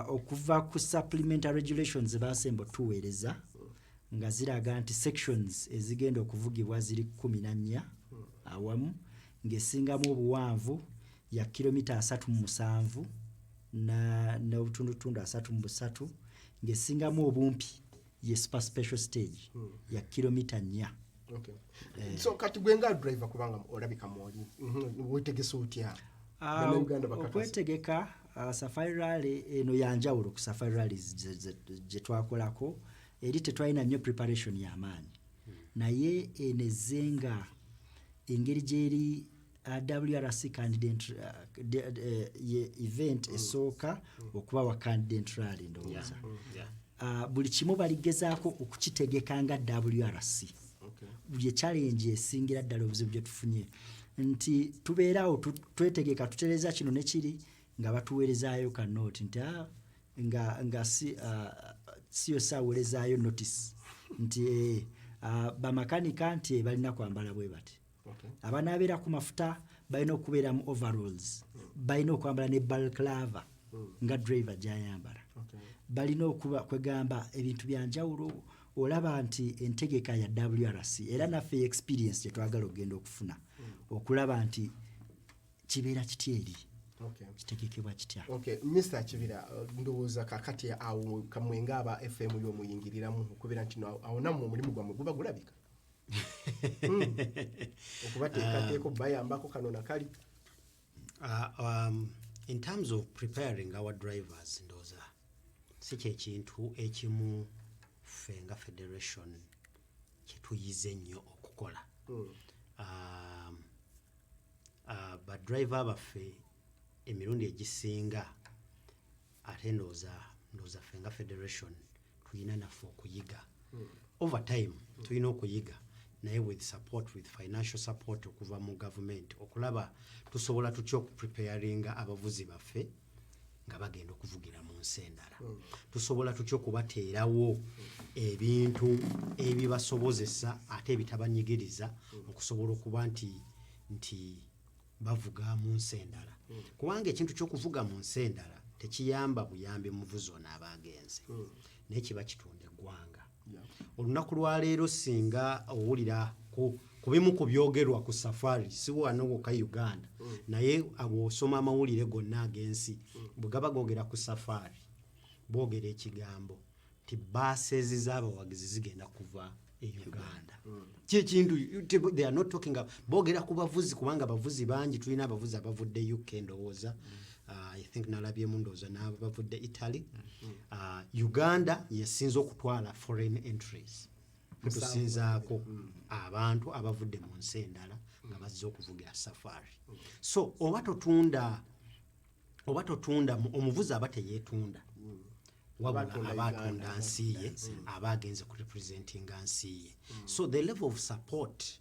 okuva ku supplementary regulations basembo tuweereza nga ziraga nti sections ezigenda okuvugibwa ziri 14 awamu ng'esingamu obuwanvu ya kilomita 37 na obutundutundu 33 ng'esingamu obumpi ye super special stage ya kilomita 4. Okay. So kati gwenga driver kubanga olabika moli wetegesa utya okwetegeka safari rally eno yanjawulo ku safari rally je twakolako eri tetwalina nnyo preparation y'amaanyi naye enezenga engeri gyeri WRC candidate ye event esooka okuba wa candidate rally ndowooza buli kimu baligezaako okukitegeka nga WRC. Buli challenge esingira ddala obuzibu bye tufunye nti tubeerawo twetegeka tutereza kino ne kiri nga batuweerezaayo ka note nti nga siyo saaweerezaayo notice nti bamakanika nti balina kwambala bwe bati abanaabeera ku mafuta balina okubeera mu overalls balina okwambala ne balaclava nga driver gyayambala balina okuba kwegamba ebintu byanjawulo olaba nti entegeka ya WRC era naffe experience gyetwagala okugenda okufuna okulaba nti kibeera kityeri kitegekebwa kitya. Okay, Mr. Kibira ndowooza kakati awo kamwenga aba FM y'omuyingiriramu okubeera nti awo namwe omulimu gwamwe guba gulabika okubateekateeko bayambako kano nakali. In terms of preparing our drivers ndowooza si kyekintu ekimu fenga federation kituyize nnyo okukola ba driver baffe emirundi egisinga ate ndowooza fenga federation tulina naffe okuyiga over time tulina okuyiga naye with support with financial support okuva mu government okulaba tusobola tutya okupreparinga abavuzi baffe nga bagenda okuvugira mu nsi endala tusobola tutya okubateerawo ebintu ebibasobozesa ate ebitabanyigiriza okusobola okuba nti bavuga mu nsi endala kubanga ekintu ky'okuvuga mu nsi endala tekiyamba buyambi muvuzi ono aba agenze naye kiba kitunda eggwanga. Olunaku lwaleero singa owulira ku bimu ku byogerwa ku safari si wano wokka Uganda naye abw'osoma amawulire gonna ag'ensi bwe gaba googera ku safari boogera ekigambo nti baasezi z'abawagizi zigenda kuva e Uganda. Kyekintu they are not talking about boogera ku bavuzi kubanga abavuzi bangi tulina abavuzi abavudde UK ndowooza I think nalabyemu ndowooza n'abavudde Italy. Uganda yesinza okutwala foreign entries tusinzaako abantu abavudde mu nsi endala nga bazze okuvugira safari. So oba totunda omuvuzi aba teyeetunda wabula aba atunda nsi ye aba agenze ku representinga nsi ye. So the level of support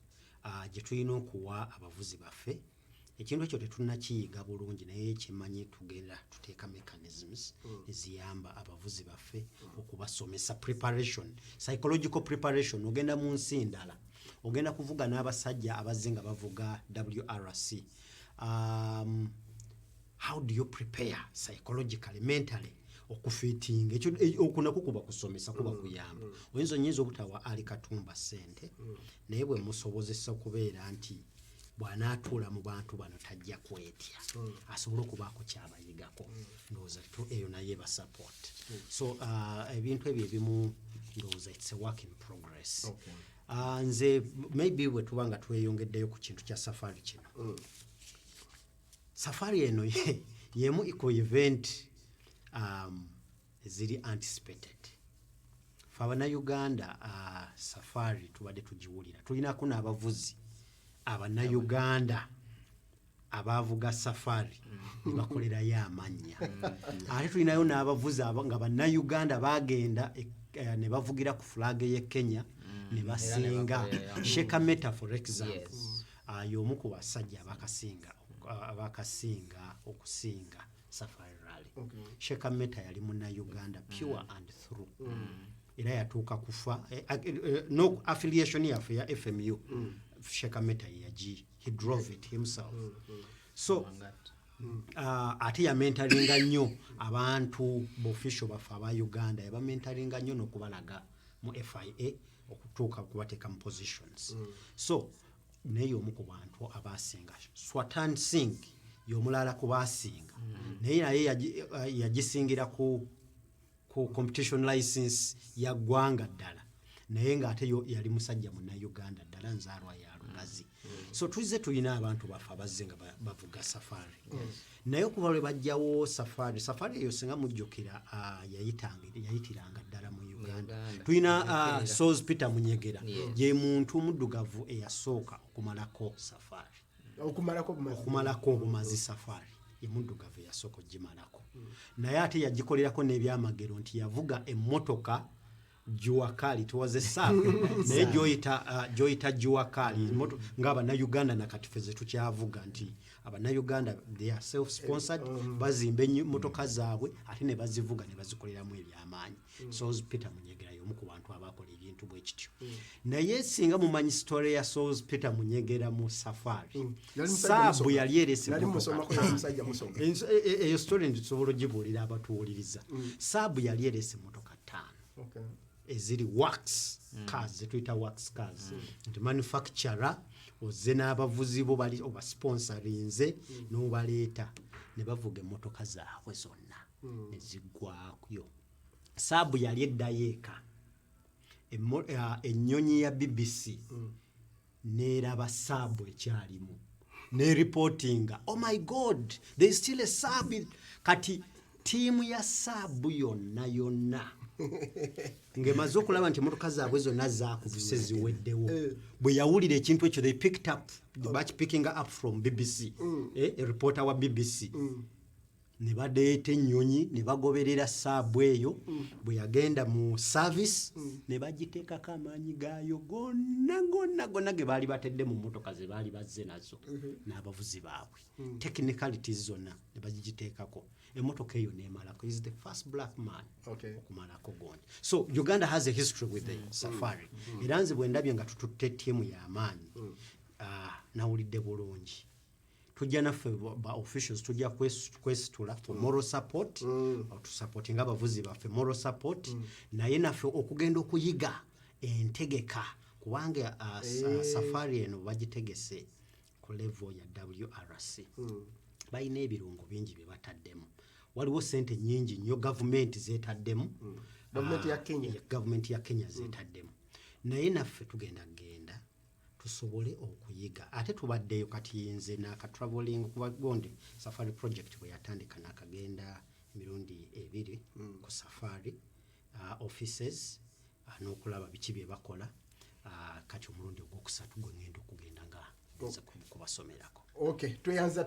gye tulina okuwa abavuzi baffe ekintu ekyo tetunnakiyiga bulungi naye kimanyi tugenda tuteeka mechanisms eziyamba abavuzi baffe okubasomesa preparation psychological preparation. Ogenda mu nsi ndala ogenda kuvuga n'abasajja abazze nga bavuga WRC. How do you prepare psychologically mentally okufitinga ekyo okunako kuba kusomesa kuba kuyamba oyinza obutawa Ali Katumba ssente naye bwe musobozesa okubeera nti bw'anaatuula mu bantu bano tajja kwetya asobola okubaako kyabayigako ndowooza eyo naye ba support. So ebintu ebyo ebimu ndowooza it's a work in progress. Nze maybe bwe tuba nga tweyongeddeyo ku kintu kya safari kino safari eno yemu eco event ziri anticipated fe abannayuganda. Safari tubadde tugiwulira tulinako n'abavuzi abannayuganda abavuga safari ne bakolerayo amanya ate tulinayo n'abavuzi nga bannayuganda bagenda ne bavugira ku flag ye Kenya ne basinga Shekameta for example y'omu ku basajja abakasinga okusinga safari rally. Shekameta yali munnayuganda pure and through era yatuuka kufa no affiliation yaffe ya FMU Shekameta he drove it himself. So ate ya mentoringa nnyo abantu b'official baffe aba Uganda yaba mentoringa nnyo n'okubalaga mu FIA okutuuka kubateeka mu positions. So naye omu ku bantu abasinga Swatan Singh y'omulala ku basinga naye yagisingira ku competition license ya ggwanga ddala naye ng'ate yali musajja munnayuganda ddala nzaalwa ya Lugazi. So tulize tulina abantu baffe abazze nga bavuga safari naye okuva lwe bajjawo safari eyo singa mujjukira yayitiranga ddala mu Uganda. Tulina Sos Peter Munyegera ye muntu muddugavu eyasooka okumalako safari okumalako obumazi safari ye muddugavu eyasooka ogimalako naye ate yagikolerako n'ebyamagero nti yavuga emmotoka Juakali tuwaze sabu naye joyita Juakali ng'abannayuganda nakati ffe ze tukyavuga nti abannayuganda they are self-sponsored bazimba emmotoka zaabwe ate ne bazivuga ne bazikoleramu ebyamaanyi. Sos Peter Munyegera y'omu ku bantu abakola ebintu bwe kityo naye singa mumanyi story ya Sos Peter Munyegera mu safari sabu yali erese eyo story ntusobola ogibuulira abatuwuliriza. Sabu yali erese emmotoka 5 eziri wax cars zetuyita wax cars nti manufacturer ozze n'abavuzi bo bali obasponsorinze n'obaleeta ne bavuga emmotoka zaabwe zonna ne ziggwayo. Sabu yali eddayo eka ennyonyi ya BBC n'eraba Sabu ekyalimu ne reportinga oh my god there is still a Sabu. Kati tiimu ya Sabu yonna ngemaze okulaba nti emmotoka zaabwe zonna zaakubise ziweddewo bwe yawulira ekintu ekyo they picked up picking up from BBC a reporter wa BBC ne badeeta ennyonyi ne bagoberera Sabu eyo bwe yagenda mu service ne bagiteekako amaanyi gaayo gonna ge baali batedde mu mmotoka ze baali bazze nazo n'abavuzi baabwe technicalities zonna ne bagiteekako emmotoka eyo neemalako. Is the first black man okumalako gondi. So Uganda has a history with the safari era nze bwe ndabye nga tututte ttiimu y'amaanyi nawulidde bulungi. Tujja naffe ba officials tujja kwesitula for moral support tusupporting abavuzi baffe moral support naye naffe okugenda okuyiga entegeka kubanga safari eno bagitegese ku level ya WRC balina ebirungo bingi bye bataddemu. Waliwo sente nyingi nnyo gavumenti zeetaddemu gavumenti ya Kenya zeetaddemu naye naffe tugenda tusobole okuyiga ate tubaddeyo kati nze n'akatraveling kuba gondi safari project bwe yatandika n'akagenda emirundi 2 ku safari offices n'okulaba biki bye bakola kati omulundi ogwokusatu gwe ngenda okugenda nga kubasomerako. Okay, tweyanza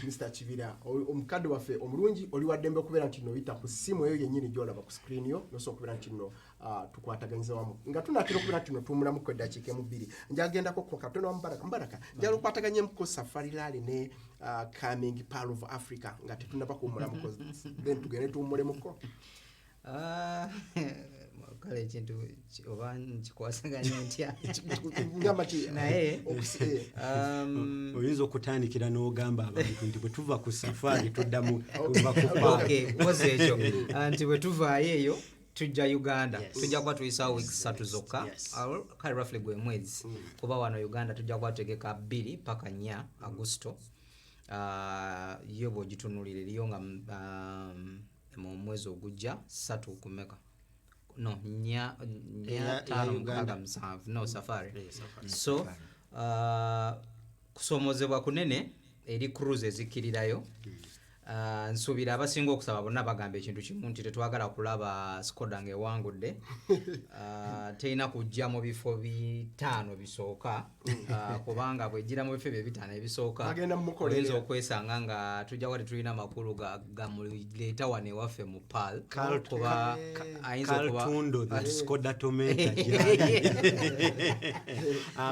Mr. Kibira omukadde waffe omulungi oli waddembe okubeera nti noyita ku ssimu eyo yennyini gy'olaba ku screen yo nosobola okubeera nti no tukwataganyiza wamu nga tunatera okubeera nti no tuwumulamuko eddakiika 2 njagendako ku Katonda wa Mbaraka njala okukwataganyemuko Safari Rally ne Coming Pearl of Africa nga tetunaba kuwumulamuko then tugende tuwumulemuko. Kale ekintu oba nkikwasaganya ntya naye oyinza okutandikira n'ogamba abantu nti bwe tuva ku safari tuddamu koze ekyo nti bwe tuvaayo eyo tujja Uganda tujja kuba tuyisaawo weeks 3 zokka kale roughly gwe mwezi kuba wano Uganda tujja kuba tegeka 2 paka 4 Agosto yo bw'ogitunulira eriyo nga mu mwezi ogujja 3 kumeka no nya 5 no safari so kusomozebwa kunene eri cruise ezikirirayo nsuubira abasinga okusaba bonna bagamba ekintu kimu nti tetwagala kulaba Skoda ng'ewangudde. Terina kujja mu bifo 5 bisooka kubanga bw'ejjira mu bifo ebyo 5 ebisooka oyinza okwesanga nga tujja wali tulina amakulu gamuleeta wano ewaffe mu PAL kuba ayinza Kaltundo the Skoda Tomenta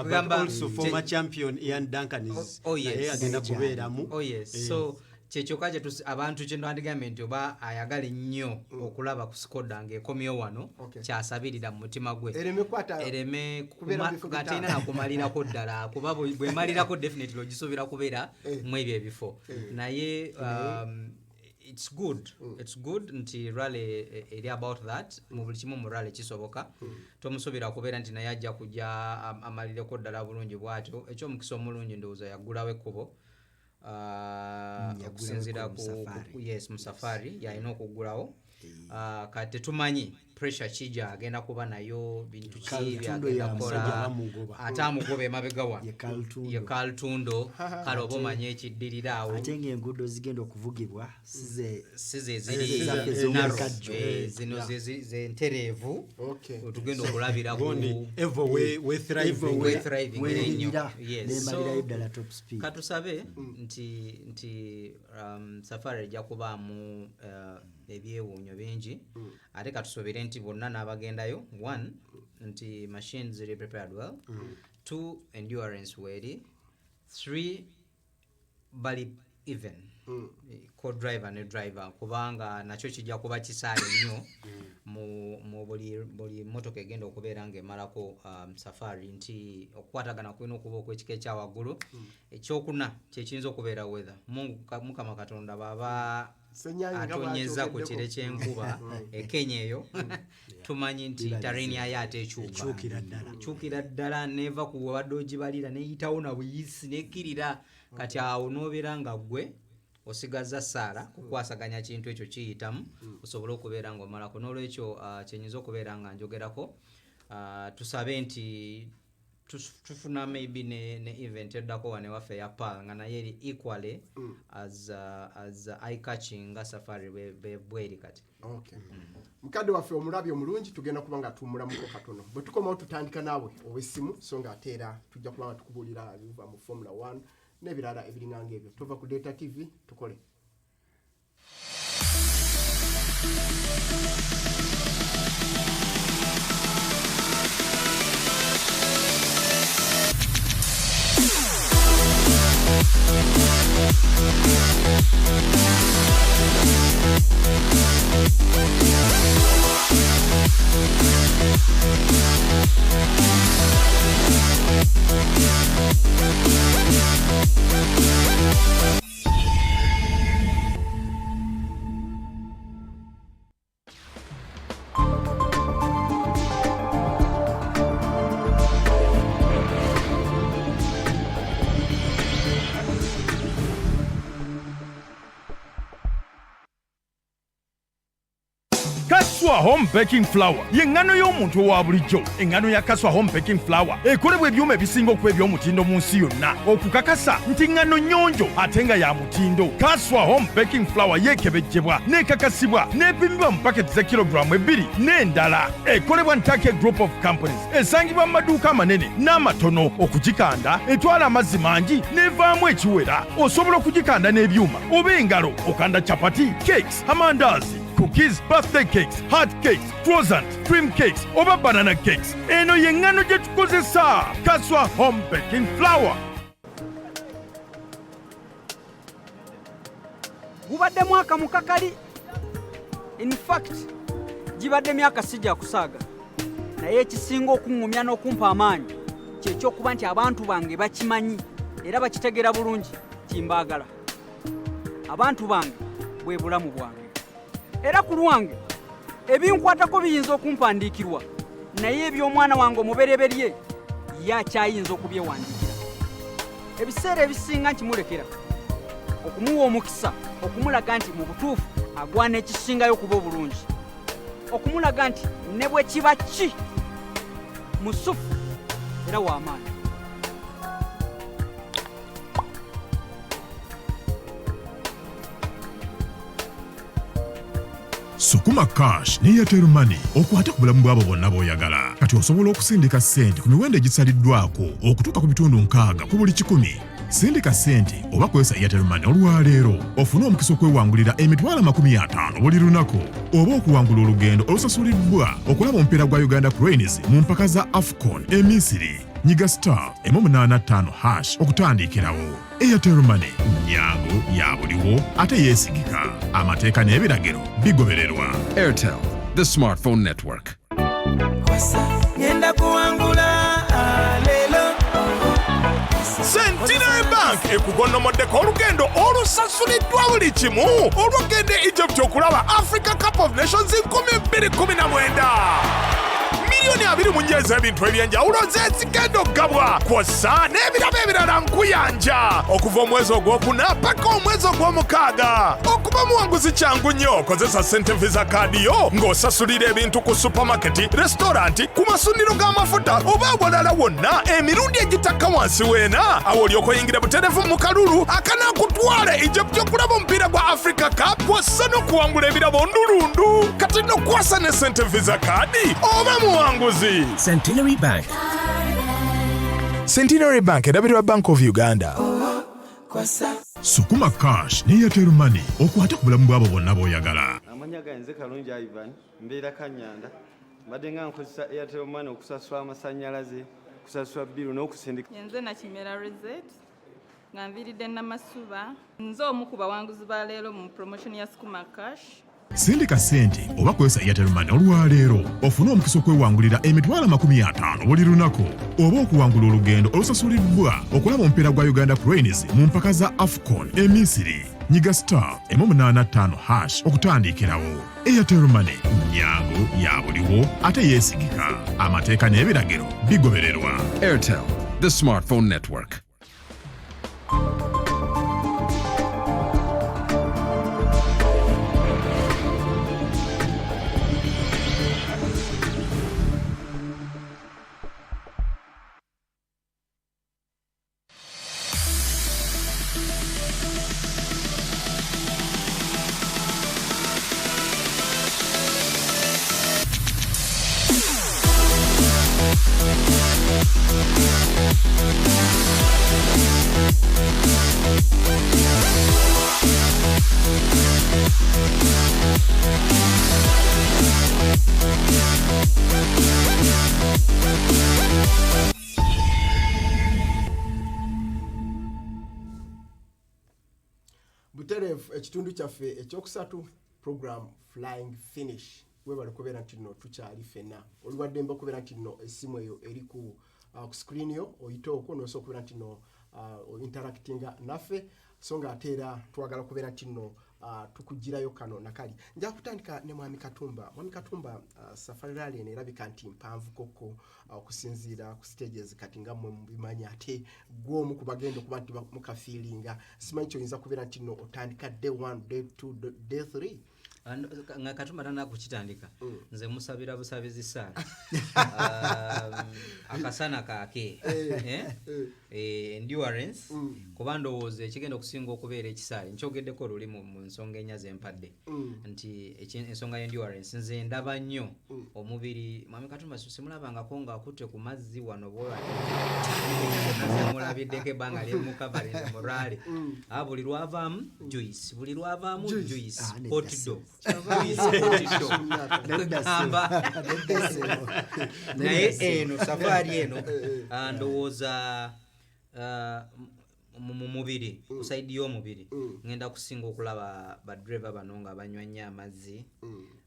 but also former champion Ian Duncan is agenda kubeeramu. So kyekyoka abantu kye ndwandigambye nti oba ayagala ennyo okulaba ku Skoda ng'ekomyewo wano kyasabirira mu mutima gwe ereme gateina nakumalirako ddala kuba bwemalirako definitely ogisuubira kubeera mu ebyo ebifo naye it's good nti rally eri about that mu buli kimu mu rally kisoboka tomusuubira kubeera nti naye ajja kujja amalireko ddala bulungi bwatyo ekyomukisa omulungi ndowooza yaggulawo ekkubo okusinziira mu safari yalina okuggulawo kati tetumanyi pressure kijja agenda kuba nayo bintu ki byagenda kukola ate amugoba emabega wano ye Kaltundo kale oba omanye ekiddirira awo ate ng'enguudo zigenda okuvugibwa size ziri zino zentereevu tugenda okulabira katusabe nti safari ejja kubaamu ebyewuunyo bingi ate katusobere nti bonna n'abagendayo 1 nti machines ziri prepared well 2 endurance weri 3 bali even co-driver ne driver kubanga nakyo kijja kuba kisaale nnyo mu buli motoka egenda okubeera ng'emalako safari nti okukwatagana kulina okuba okw'ekika ekyawaggulu ekyokuna kyekiyinza okubeera weather mukama katonda baba atonyeza ku kire ky'enkuba ekenya eyo tumanyi nti terrain yayo ate ekyukira ddala neva ku wadde ogibalira neyitawo na buyisi nekkirira kati awo n'obeera nga ggwe osigaza saala kukwasaganya kintu ekyo kiyitamu osobole okubeera ng'omalako n'olwekyo kyenyinza okubeera nga njogerako tusabe nti tufuna maybe ne event eddako wane waffe ya PAL nga naye eri equally as eye catching nga safari bweri kati mukadde waffe omulabi omulungi tugenda kuba nga tumulamuko katono bwe tukomawo tutandika naawe ow'essimu so nga ate era tujja kuba nga tukubuulira ebiva mu Formula 1 n'ebirala ebiringanga ebyo tova ku Data TV tukole Kaswa Home Baking Flour y'engano y'omuntu owa bulijjo. Engano ya Kaswa Home Baking Flour ekolebwa ebyuma ebisinga okuba eby'omutindo mu nsi yonna okukakasa nti ngano nnyonjo ate nga ya mutindo. Kaswa Home Baking Flour yeekebejjebwa n'ekakasibwa n'epimibwa mu paketi za kilogulaamu 2 n'endala. Ekolebwa Ntake Group of Companies esangibwa mu maduuka amanene n'amatono. Okugikanda etwala amazzi mangi n'evaamu ekiwera. Osobola okugikanda n'ebyuma oba engalo okanda chapati, cakes, amandazi, cookies, birthday cakes, hot cakes, croissant, cream cakes, oba banana cakes. Eno y'engano gye tukozesa. Kaswa Home Baking Flour. Gubadde mwaka mukakali. In fact, gibadde myaka sijja kusaaga. Naye ekisinga okuŋŋumya n'okumpa amaanyi kyekyokuba nti abantu bange bakimanyi era bakitegera bulungi kimbaagala. Abantu bange bwe bulamu bwange. Era ku lwange ebinkwatako biyinza okumpandiikirwa naye eby'omwana wange omubereberye yakyayinza okubyewandiikira. Ebiseera ebisinga nkimulekera okumuwa omukisa okumulaga nti mu butuufu agwana ekisingayo kuba obulungi, okumulaga nti ne bwe kiba ki musufu era w'amaanyi. Sukuma Cash ne Airtel Money okwata ku bulamu bw'abo bonna b'oyagala. Kati osobola okusindika ssente ku miwendo egisaliddwako okutuuka ku bitundu 6 ku buli 100. Sindika ssente oba kwesa Airtel Money olwaleero ofune omukisa okwewangulira emitwalo 50 buli lunaku oba okuwangula olugendo olusasuliddwa okulaba omupiira gwa Uganda Cranes mu mpaka za AFCON Misiri. Nyiga *185# okutandikirawo. Airtel Money nyangu ya buliwo ate yeesigika. Amateeka n'ebiragiro bigobererwa. Airtel, the smartphone network. Ngenda kuwangula lelo. Centenary Bank ekugonnomoddeko olugendo olusasuliddwa buli kimu olw'okugenda Egypt okulaba Africa Cup of Nations 2019. Milioni 2 mu njeeza ebintu ebyenjawulo z'ezigenda okugabwa kw'ossa n'ebirabo ebirala nkuyanja okuva omwezi ogwokuna paka omwezi ogw'omukaaga. Okuba muwanguzi kyangu nnyo, kozesa ssente visa kaadi yo ng'osasulira ebintu ku supamaketi, restauranti, ku masundiro g'amafuta oba awalala wonna emirundi egitakka wansi weena. Awo olyoka oyingira butereevu mu kalulu akanaakutwala Egypt okulaba omupiira gwa Africa Cup kw'ossa n'okuwangula ebirabo ndulundu. Kati n'okwasa ne ssente visa kaadi oba muwanguzi. Centenary Bank. Centenary Bank erabirwa Bank of Uganda. Sukuma Cash ne Airtel Money okwata ku bulamu bw'abo bonna b'oyagala. Amanya ganze kalungi Ivan mbeera Kanyanda mbadde nga nkozesa Airtel Money okusasula amasannyalaze kusasula biru n'okusindika. Yenze na Kimera Reset nga nviiridde Namasuba nze omu ku bawanguzi ba leero mu promotion ya Sukuma Cash. Sindika ssente oba kwesa Airtel Money olwaleero ofune omukisa okwewangulira emitwalo 50 buli lunaku oba okuwangula olugendo olusasuliddwa okulaba omupiira gwa Uganda Cranes mu mpaka za AFCON Misiri. Nyiga *185# okutandikirawo. Airtel Money nyangu ya buliwo ate yeesigika. Amateeka n'ebiragiro bigobererwa. Airtel, the smartphone network. Butereevu ekitundu kyaffe ekyokusatu program Flying Finish webale kubeera nti nno tukyali ffenna oliwaddemba okubeera nti nno essimu eyo eri ku screen yo oyite okwo noosobola okubeera nti nno interactinga naffe so nga ate era twagala kubeera nti nno tukugirayo kano nakali. Nja kutandika ne Mwami Katumba. Mwami Katumba, safari rally eno erabika nti mpanvu koko okusinziira ku stages kati nga mmwe mubimanya ate gw'omu ku bagenda okuba nti mukafiiringa. Simanyi kyoyinza kubeera nti nno otandika day 1, day 2, day 3. Nga Katumba tana kukitandika nze musabira busabizi sana akasana kake endurance kuba ndowooza ekigenda okusinga okubeera ekisaale nkyogeddeko luli mu nsonga ennya zempadde nti ensonga y'endurance nze ndaba nnyo omubiri. Mwami Katumba simulabangako ng'akutte ku mazzi wano bwolabideko ebbanga lyemukavalinze mu rally buli lwavaamu juice buli lwavaamu juice hot dog naye eno safaari eno ndowooza mu mubiri kusaidi y'omubiri ngenda kusinga okulaba badreva bano nga banywa nnyo amazzi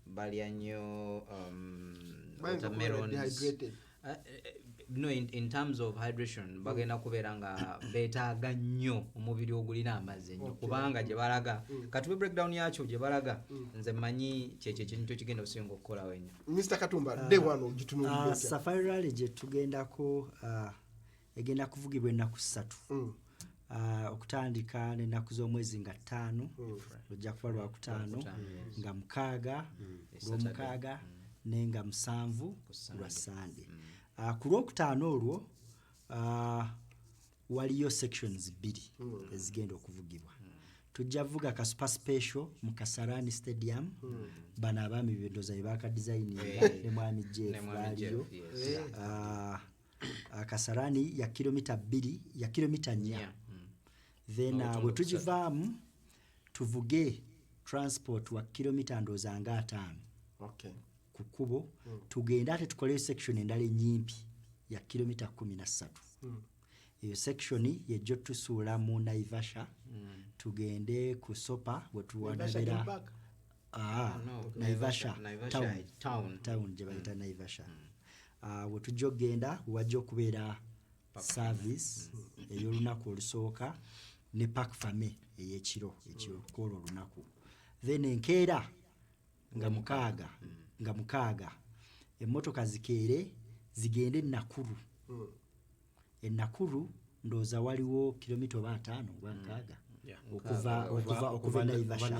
balya nnyo watermelons. No, in terms of hydration bagenda kubeera nga beetaaga nnyo omubiri ogulina amazzi nnyo kubanga gye balaga kati breakdown yakyo gye balaga nze mmanyi kyekyo ekintu kigenda okusinga okukolawo ennyo. Mr. Katumba, day 1 gitunuulidde safari rally gye tugendako egenda kuvugibwa ennaku 3 okutandika n'ennaku z'omwezi nga 5 lujja kuba lwakutaano nga 6 lwomukaaga nenga 7 lwa Sunday. Ku lwokutaano olwo waliyo sections 2 ezigenda okuvugibwa. tujja vuga ka super special mu Kasarani Stadium bana abaami bindoza ibaka design ne mwami Jeff baliyo Kasarani ya kilomita 2 ya kilomita 4 then bwe tujivaamu tuvuge transport wa kilomita ndoza nga 5 kukubo tugenda ate tukole section endala nyimpi ya kilomita 13 iyo section yejo tusuula mu Naivasha tugende ku Sopa wetuwanabira Naivasha town je bayita Naivasha wetujogenda wajjo kubeera service ey'olunaku olusooka ne park fame ey'ekiro kolo lunaku then enkeera nga mukaaga emmotoka zikeere zigende Nakuru Nakuru ndoza waliwo kilomita 5 okuva Naivasha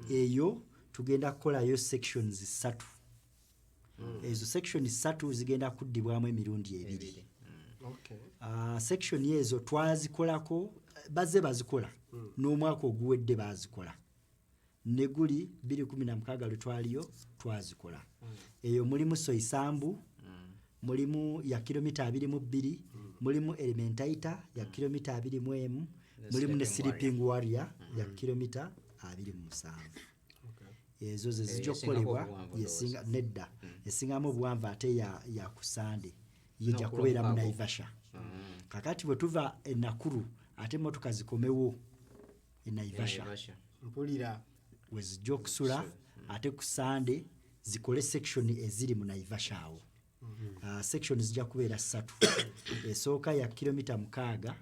eyo tugenda kukolayo sections 3 ezo sections 3 zigenda kuddibwamu emirundi 2 section ezo twazikolako bazikola n'omwaka oguwedde bazikola neguli 2016 lutwaliyo twazikola eyo mulimu Soisambu mulimu ya kilomita 22 mulimu Elementaita ya kilomita 21 mulimu ne Sleeping Warrior ya kilomita 27 ezo zizijja kukolebwa yesinga nedda esingamu obuwanvu ate ya kusande yijja kubeera mu Naivasha kakati bwe tuva Nakuru ate motoka zikomewo Naivasha mpulira wezijja okusula ate kusande zikole section eziri mu Naivasha awo section zijja kubeera 3 esooka ya kilomita 6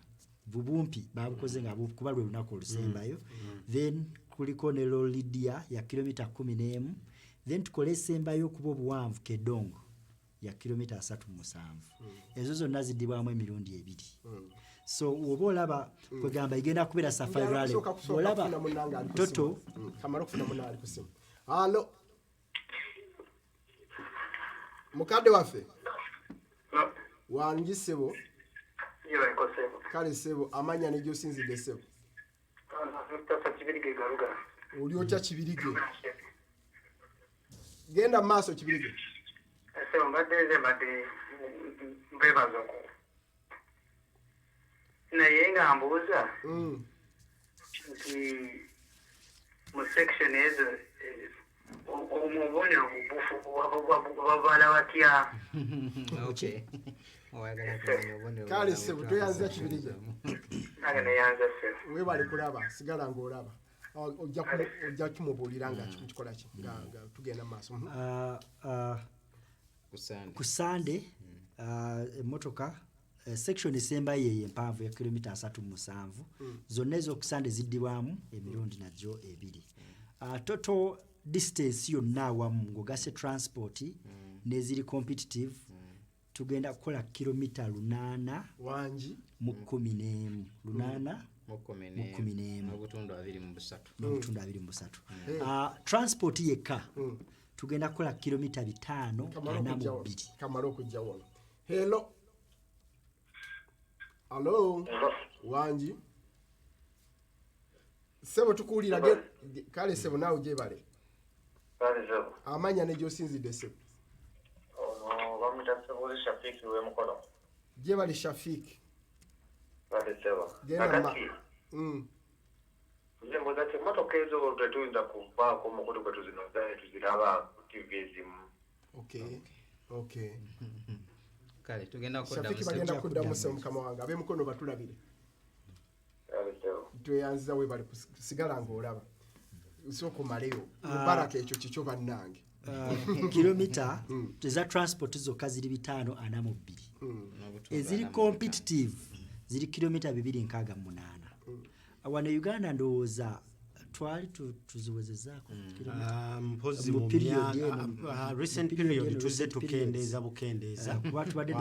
bubumpi babukoze nga kuba lwe lunaku olusembayo then kuliko ne Lolidia ya kilomita 11 then tukole sembayo kuba obuwanvu Kedongo ya kilomita 37 ezo zonna ziddibwamu emirundi 2 so oba olaba kwegamba igenda kubeera safari rally olaba toto kamaro kufuna munali kusimu halo mukadde waffe wangisebo kale sebo amanya ne josinzidde sebo oli otya Kibirige genda maaso Kibirige sebo mbadde mbebazo naye nga mbuuza nti mu section ezo omubonero babala batya kale sebo toyanza Kibirige nayanza sebo webale kulaba sigala ng'olaba ojja kumubuulira nga kikola ki nga tugenda maaso kusande emmotoka section esembayo ye empanvu ya kilomita 37 zonna ez'okusande ziddibwamu emirundi najjo 2 total distance yonna awamu ng'ogase transport n'eziri competitive tugenda kukola kilomita 8 wangi mu 11 8 n'obutundu 23 transport yekka tugenda kukola kilomita 5 kamala okujja wano hello Hello wangi sebo tukuulira kale sebo nawe jebale sebo amanya ne josinzidde sebo bamuta sebo Shafiki we mukono jebale Shafiki sebo genda Nzembo zate motoka ezo tetuyinza kuvaako mukutu kwetu zino tuziraba TV zimu okay kale tugenda kudda musa mukama wange abemukono batulabire tweyanziza we bali kusigala ng'olaba usoko maleyo mubaraka ekyo kikyo bannange kilomita eza transport zokka ziri 542 eziri competitive ziri kilomita 268 awana Uganda ndowooza twali tuziwezezaako mpozi mu recent period tuze tukendeeza bukendeeza kuba tubadde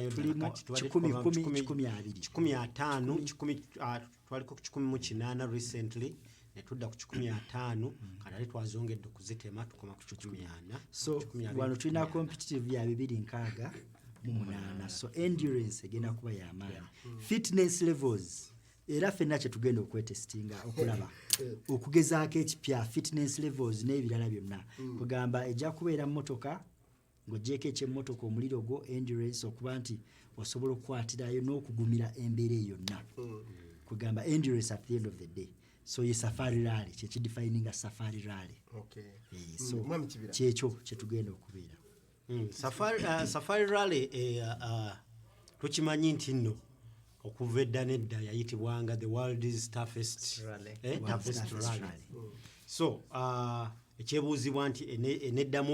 tulimu 15 twaliko ku 18 recently ne tudda ku 15 kale twazongedde kuzitema tukoma ku 14 so wano tulina competitive ya 268 so endurance egenda kuba y'amaanyi fitness levels era ffenna kye tugenda okwetestinga okulaba okugezaako ekipya fitness levels n'ebirala byonna kugamba ejja kubeera mmotoka ng'oggyeko ekyemmotoka omuliro gwo endurance okuba nti osobola okukwatirayo n'okugumira embeera eyo yonna kugamba endurance at the end of the day so ye safari rally kyekidefininga safari rally so kyekyo kyetugenda okubeera safari rally tukimanyi nti nno okuva edda nedda yayitibwanga the world's toughest rally. So ekyebuuzibwa nti eneddamu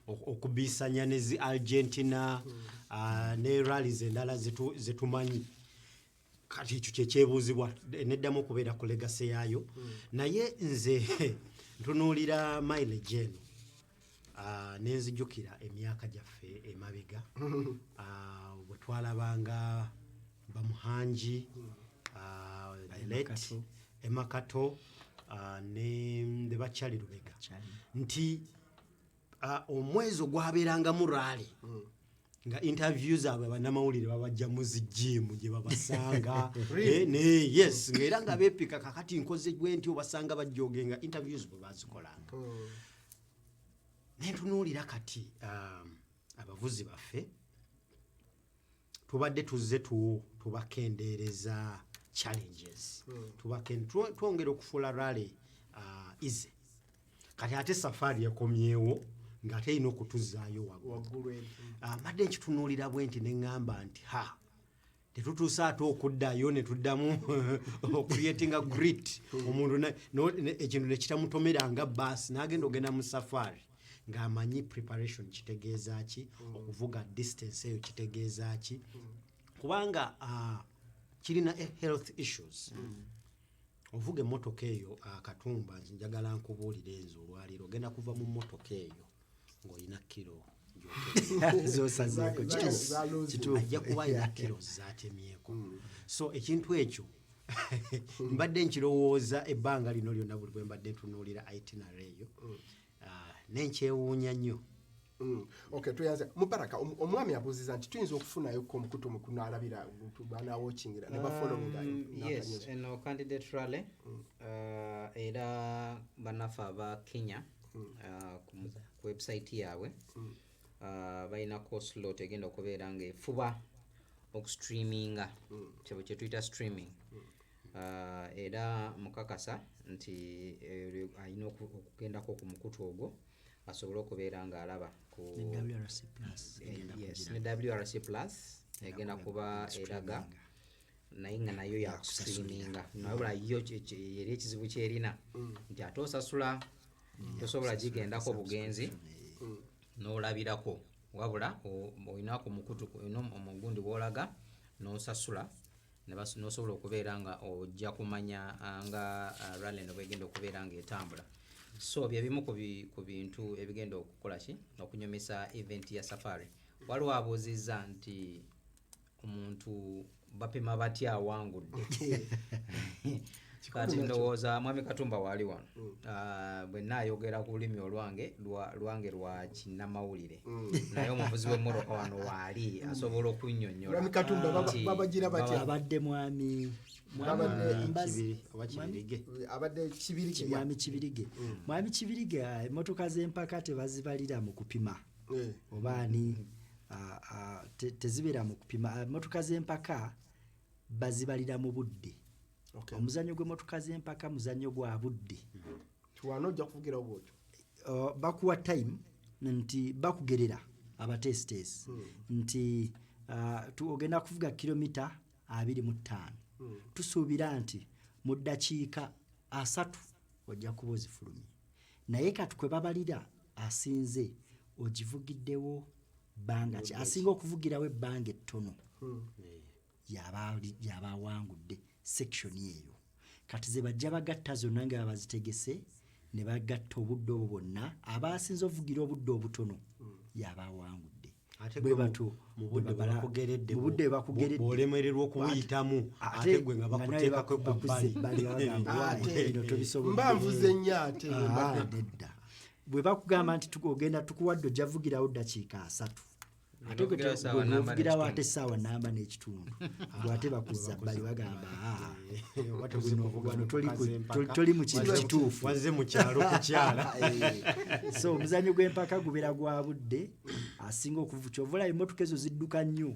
okubiisanya ne Argentina ne rallies endala zetumanyi kati ekyo kyekyebuuzibwa eneddamu okubeera ku legacy yaayo naye nze ntunuulira mileage eno nenzijukira emyaka gyaffe emabega bwe twalabanga bamuhanji let emakato ne bakyali lubega nti omwezi ogwabeerangamu rally nga interview zaabwe bannamawulire babajja mu zijimu gye babasanga yes ngaera nga beepika kakati nkoze gwe nti obasanga bajjogenga interviews bwe bazikolanga nentunuulira kati abavuzi baffe tubadde tuzze tubakendeereza challenges twongera okufuula rally easy kati ate safari yakomyewo ng'ate erina okutuzaayo waggulu mbadde nkitunuulira bwe nti neŋŋamba nti tetutuuse ate okuddayo ne tuddamu ocreatinga grit omuntu ekintu ne kitamutomeranga baasi n'agenda ogenda mu safari ng'amanyi preparation kitegeeza ki okuvuga distance eyo kitegeeza ki kubanga kirina health issues ovuga emmotoka eyo akatumba njagala nkubuulira enzo olwaliro ogenda kuva mu mmotoka eyo ng'olina kiro ajja kuba alina kiro zatemyeko so ekintu ekyo mbadde nkirowooza ebbanga lino lyonna buli bwe mbadde ntunuulira itinerary eyo nenkyewuunya nnyo tuyanze Mubaraka omwami abuuziza nti tuyinza okufunayo omukutu mukuno alabira banawatchingira ne bafollowinga yes eno candidate rally era bannaffe aba Kenya ku website yaabwe balina course lot egenda okubeera nga efuba okustreaminga kye tuyita streaming era mukakasa nti alina okugendako ku mukutu ogwo asobole okubeera nga alaba ne WRC plus egenda kuba eraga naye nga nayo yakustreaminga nabula yo eri ekizibu kyerina nti ate osasula tosobola gigendako bugenzi n'olabirako wabula olina ku mukutu omugundi bw'olaga n'osasula n'osobola okubeera nga ojja kumanya nga rally eno bwegenda okubeera nga etambula so byebimu ku bintu ebigenda okukola ki okunyumisa event ya safari waliwo abuuzizza nti omuntu bapima batya awangudde kati ndowooza mwami Katumba waali wano bwe naayogera ku lulimi lwange lwa kinnamawulire naye omuvuzi w'emmotoka wano waali asobola okunnyonnyola mwami Katumba babagira batya abadde mwami Kibirige emmotoka z'empaka tebazibalira mu kupima obaani tezibeera mu kupima emmotoka z'empaka bazibalira mu budde omuzannyo gw'emmotoka z'empaka muzannyo gwa budde tuwano ojja kuvugira obwotyo bakuwa time nti bakugerera abatestes nti ogenda kuvuga kilomita 25 tusuubira nti mu ddakiika 3 ojja kuba ozifulumye naye kati kwe babalira asinze ogivugiddewo bbanga ki asinga okuvugirawo ebbanga ettono yaba awangudde section eyo kati ze bajja bagatta zonna nga bazitegese ne bagatta obudde obwo bwonna abasinze ovugira obudde obutono yaba awangudde budde bakugeredde okubuyitamu ate gwe nga bakuteekako mbanvuze nnyo ate nedda bwe bakugamba nti ogenda tukuwadde ojja vugirawo ddakiika 3 ate gweovugira wate essaawa namba n'ekitundu gwate bakuza bbali bagamba wano toli mu kintu kituufu wazze mu kyalo kukyala. So omuzannyo gw'empaka gubeera gwa budde asinga kyovula emmotoka ezo zidduka nnyo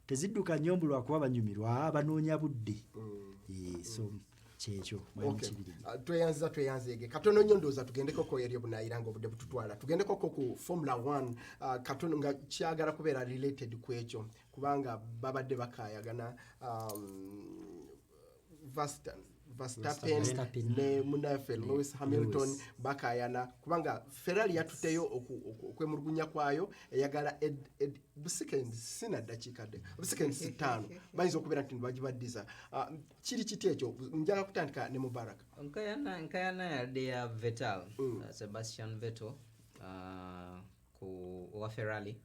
tezidduka nnyo mbu lwakuba banyumirwa banoonya budde. So kyekyo tweyanzege katono nnyo ndowooza tugendekoko eri obunaayira nga obudde bututwala tugendekoko ku Formula 1 katono nga kyagala kubeera related ku ekyo kubanga babadde bakayagana Verstappen ne munafe Lewis Hamilton bakayana kubanga Ferrari yatuteyo okwemulugunya kwayo eyagala buseconds sina dakika de buseconds 5 bayinza okubeera nti bagibaddiza kiri kiti ekyo njala kutandika ne Mubarak nkayana yadde ya Vettel Sebastian Vettel ku wa Ferrari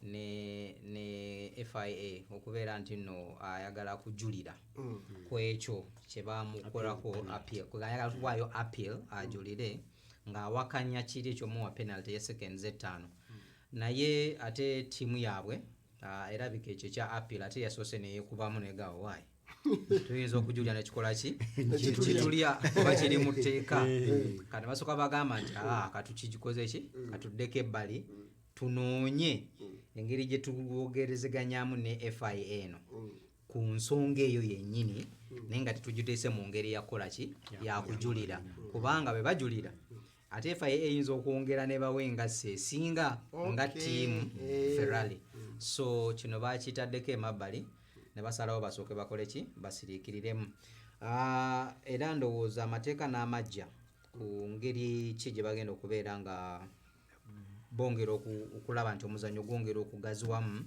ne FIA okubeera nti no ayagala kujulira kwekyo kyebamukolako appeal ayagala kuwaayo appeal ajulire ng'awakanya kiri ekyomuwa penalty ya seconds 5 naye ate tiimu yaabwe erabika ekyo kya appeal ate yasoose neyekubamu negaawo waayi tuyinza okujulya nekikola ki kitulya kuba kiri mu tteeka kati basooka bagamba nti katukigikoze ki katuddeko ebbali tunoonye engeri gye tuwogerezeganyaamu ne FIA eno ku nsonga eyo yennyini naye nga tetugiteese mu ngeri yakola ki yakujulira kubanga bwe bajulira ate FIA eyinza okwongera ne bawenga esinga nga ttiimu Ferrari. So kino bakitaddeko emabbali ne basalawo basooke bakole ki basiriikiriremu. Era ndowooza amateeka n'amajja ku ngeri ki gye bagenda okubeera nga bongera okulaba nti omuzannyo gwongera okugaziwamu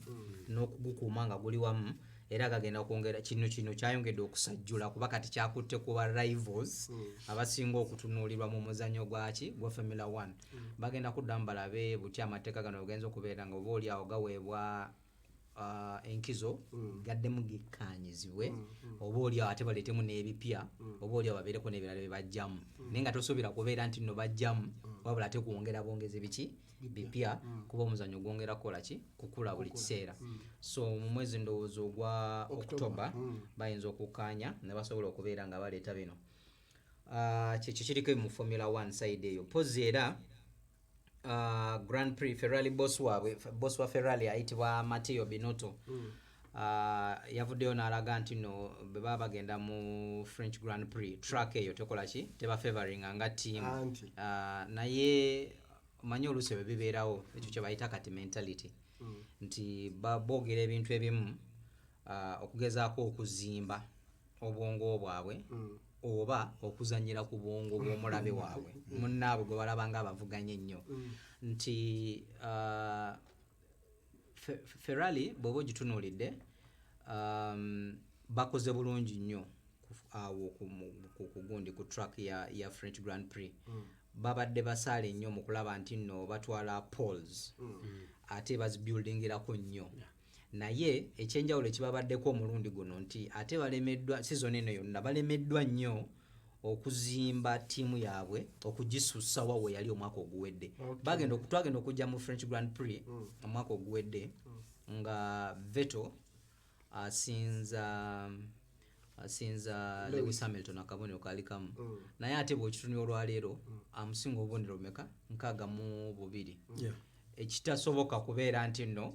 n'okugukuuma nga guli wamu era gagenda kwongera kino kyayongedde okusajjula kuba kati kyakutte kuba rivals abasinga okutunuulirwa mu muzannyo gwa Formula 1 bagenda kuddamu balabe butya amateeka gano ogenza okubeera nga oba oliawo gaweebwa enkizo gaddemu gekkaanyizibwe oba oliawo ate baleetemu n'ebipya oba oliawo babeereko n'ebirala bye bajjamu naye nga tosuubira kubeera nti nno bajjamu wabula ate kwongera bongeze biki bipya kuba omuzannyo gwongera kukola ki kukula buli kiseera. So mu mwezi ndowooza ogwa October bayinza okukkaanya ne basobola okubeera nga baleeta bino kyekyo kiriko mu Formula 1 side eyo pozi era Grand Prix Ferrari boss wa Ferrari ayitibwa Matteo Binotto yavuddeyo n'alaga nti no bwe baba bagenda mu French Grand Prix track eyo tekola ki teba favoring nga team naye omanyi oluusi bwe bibeerawo ekyo kye bayita kati mentality nti boogera ebintu ebimu okugezaako okuzimba obwongo bwabwe oba okuzanyira ku bwongo bw'omulabe waabwe munnaabwe gwe balaba nga abavuganya ennyo nti Ferrari bw'oba ogitunuulidde bakoze bulungi nnyo awo kugundi ku track ya French Grand Prix babadde basaale nnyo mu kulaba nti nno batwala poles ate bazibuildingirako nnyo naye ekyenjawulo ekibabaddeko omulundi guno nti ate balemeddwa season eno yonna balemeddwa nnyo okuzimba ttiimu yaabwe okugisussa wawe yali omwaka oguwedde twagenda okujja mu French Grand Prix omwaka oguwedde nga Vettel asinza Lewis Hamilton akabonero kaali kamu naye ate bw'okitunira olwaleero amusinga obubonero bumeka 62 ekitasoboka kubeera nti nno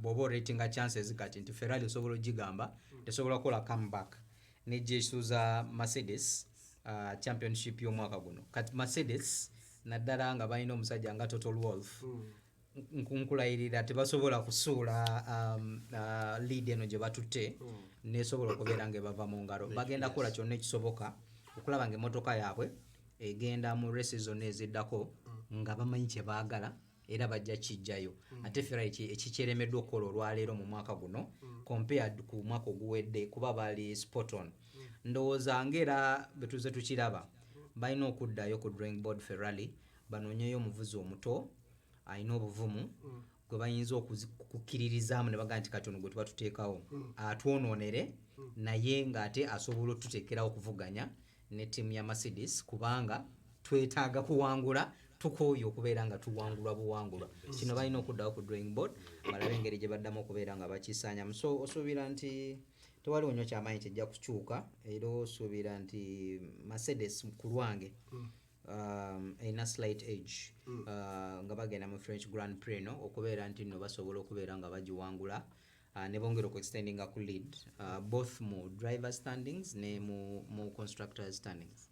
bw'oba oratinga chances kati nti Ferrari osobola ogigamba tesobola kukola comeback nejjesuza Mercedes championship y'omwaka guno kati Mercedes naddala nga balina omusajja nga Toto Wolff nkulayirira tebasobola kusuula lead eno gye batutte nesobola okubeera nga bava mu ngalo bagenda kukola kyonna ekisoboka okulaba nga emmotoka yaabwe egenda mu race zonna eziddako nga bamanyi kye baagala era bajja kijjayo ate Ferrari ekikyeremeddwa okukola olwaleero mu mwaka guno compared ku mwaka oguwedde kuba bali spot on ndowooza ng'era betuze tukiraba balina okuddayo ku drawing board Ferrari banoonyeyo omuvuzi omuto alina obuvumu gwe bayinza okukkiririzaamu ne bagaa nti katono gwe tuba tuteekawo atwonoonere naye ng'ate asobola otuteekerawo okuvuganya ne ttiimu ya Mercedes kubanga twetaaga kuwangula tukooyo okubeera nga tuwangulwa buwangulwa kino balina okuddawo ku drawing board balabe engeri gye baddamu okubeera nga bakisaanyamu so osuubira nti tewaliwo nnyo kyamaanyi kijja kukyuka era osuubira nti Mercedes ku lwange erina slight age nga bagenda mu French Grand Prix no okubeera nti nno basobola okubeera nga bagiwangula ne bongera okuextendinga ku lead both mu driver standings ne mu constructor standings.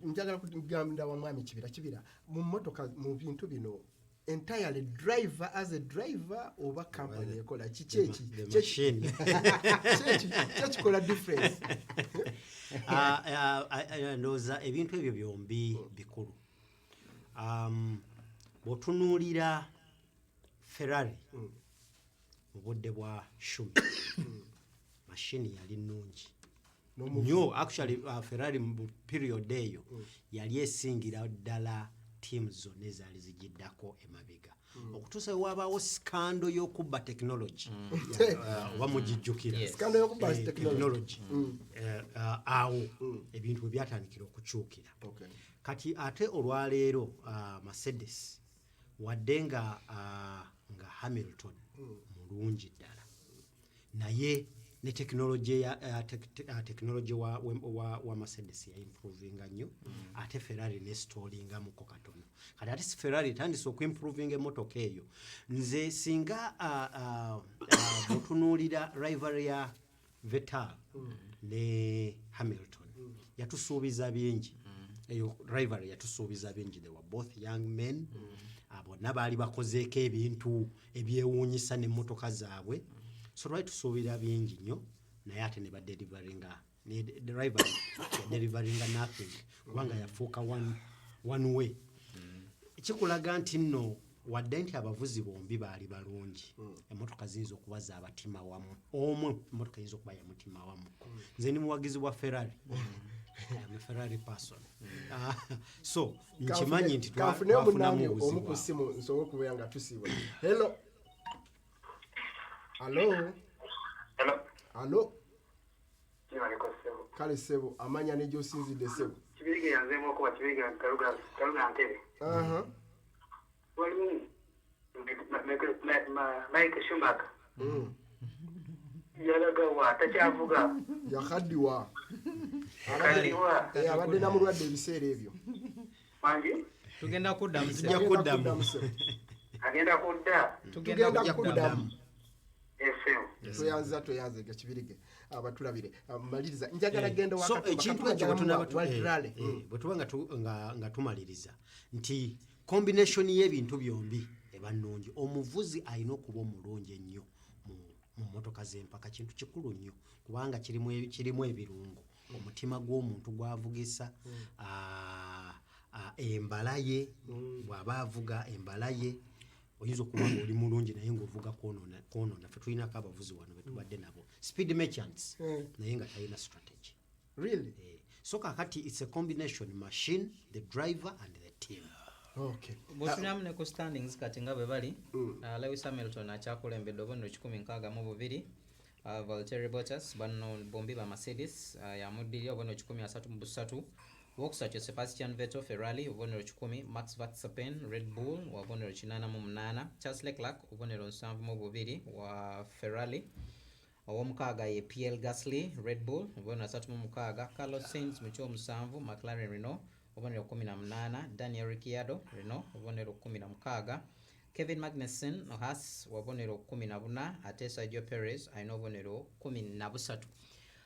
Njagala kugambira wa mwami kibira mu mmotoka mu bintu bino entirely driver as a driver oba company ekola kicheki kola difference ndoza ebintu ebyo byombi bikulu botunuulira Ferrari mu budde bwa Schumi machine yali nnungi nnyo actually Ferrari mu period eyo yali esingira ddala team zonna ezaali zigiddako emabega okutuusa wabaawo skando y'okubba technology oba mugijjukira skando y'okubba technology awo ebintu bwe byatandikira okukyukira kati ate olwaleero Mercedes wadde nga Hamilton mulungi ddala naye ne technology wa Mercedes ya improvinga nnyo ate Ferrari ne stallinga muko katono kati ate Ferrari tandise okuimprovinga emmotoka eyo nze singa butunuulira rivalry ya Vettel ne Hamilton yatusuubiza bingi eyo rivalry yatusuubiza bingi they were both young men bonna baali bakozeeko ebintu ebyewuunyisa n'emmotoka zaabwe so lwali tusuubira bingi nnyo naye ate ne badelivaringa the rival delivaringa nothing kubanga yafuuka one way ekikulaga nti nno wadde nti abavuzi bombi baali balungi emmotoka ziyinza okubaza abatima wamu omu emmotoka yinza okuba ya mutima wamu nze ni muwagizi wa Ferrari I'm a Ferrari person so nkimanyi nti twafunamu obuzibu omukusimu nsobola okubeera nga tusiibwa hello Allo kale sebo amanya ne gyosinzidde sebo kibirige yanzeemu okuba kibirige kaluga ntebe walimu Mike Schumacher yalaga wa takyavuga yakaddiwa abadde namulwadde ebiseera ebyo mangi tugenda kuddamu agenda kuddamu toyanze gakibirige abatulabire maliriza njagala genda wakati ekintu ekyo bwetubanga nga tumaliriza nti combination y'ebintu byombi eba nnungi omuvuzi alina okuba omulungi ennyo mu mmotoka z'empaka kintu kikulu nnyo kubanga kirimu ebirungo omutima gw'omuntu gwavugisa embala ye bw'aba avuga embala ye oyinza okuba nga oli mulungi naye ng'ovuga kwonoona ffe tulinako abavuzi wano betubadde nabo speed merchants naye nga talina strategy really so kakati it's a combination machine the driver and the team bwetunamu ne ku standings kati nga bwe bali Lewis Hamilton akyakulembedde obubonero 162 Valtteri Bottas bano bombi ba Mercedes yamuddirira obubonero 133 wokusatu Sebastian Vettel Ferrari obubonero 10 Max Verstappen Red Bull obubonero 88 Charles Leclerc obubonero 72 wa Ferrari ow'omukaaga ye Pierre Gasly Red Bull obubonero 36 Carlos Sainz mu kyomusanvu McLaren Renault obubonero 18 Daniel Ricciardo Renault obubonero 16 Kevin Magnussen Haas obubonero 14 ate Sergio Perez alina obubonero 13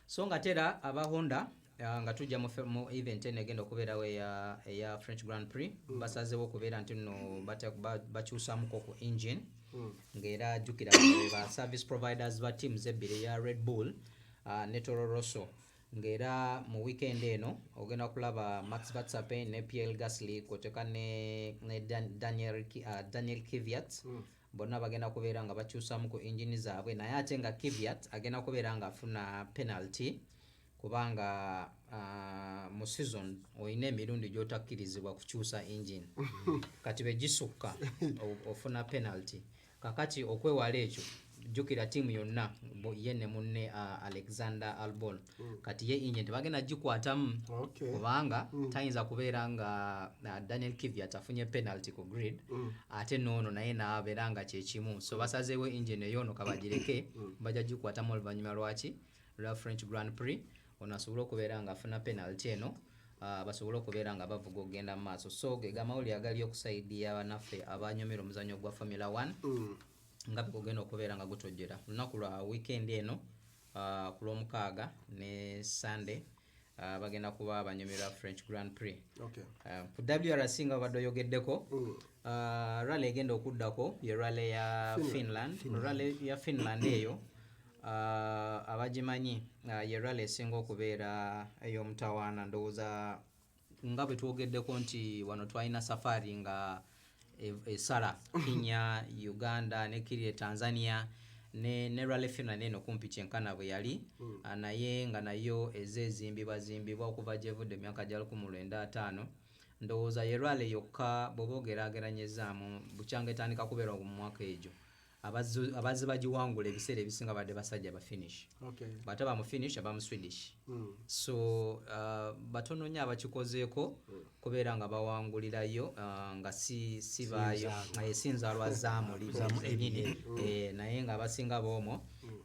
so nga tera aba Honda nga tujja mu event eno egenda okubeerawo eya French Grand Prix basazeewo okubeera nti nno bakyusamuko ku engine ng'era ajjukira ba service providers ba teams ebbiri eya Red Bull ne Toro Rosso ng'era mu weekend eno ogenda kulaba Max Verstappen ne Pierre Gasly kwoteeka ne Daniel Kvyat bonna bagenda kubeera nga bakyusamu ku engine zaabwe naye ate nga Kvyat agenda kubeera nga afuna penalty kubanga mu season oyina emirundi gy'otakkirizibwa kukyusa engine kati bwe gisukka ofuna penalty kakati okwewala ekyo jukira timu yonna yenne munne Alexander Albon kati ye engine bagenda gikwatamu kubanga tayinza kubeera nga Daniel Kvyat afunye penalty ku grid ate noono naye naabeera nga kyekimu so basazeewo engine eyono kabagireke bajja gikwatamu oluvannyuma lwaki lwa French Grand Prix ono asobola okubeera nga afuna penalty eno basobola okubeera nga bavuga okugenda mu maaso so ge gamawulire agali okusaidiya banaffe abanyomera omuzannyo gwa Formula 1 nga gugenda okubeera nga gutojjera lunaku lwa weekend eno ku lwomukaaga ne Sunday bagenda kuba abanyomera French Grand Prix ku WRC nga babadde oyogeddeko rally egenda okuddako ye rally ya Finland rally ya Finland eyo abagimanyi ye rally esinga okubeera ey'omutawaana ndowooza nga bwe twogeddeko nti wano twalina safari nga esala Kenya, Uganda ne kiri Tanzania ne rally Finland eno kumpi kyenkana bwe yali naye nga nayo ezezimbibwa okuva gyevudde emyaka gya 1995 ndowooza ye rally yokka bw'oba ogeraageranyezaamu bukyanga etandika kubeera mu mwaka egyo abazi bagiwangula ebiseera ebisinga badde basajja ba finish bate ba mu finish aba mu Swedish so batono nnyo abakikozeeko kubeera nga bawangulirayo nga si baayo esinzalwa zaamuli zenyini naye nga abasinga boomo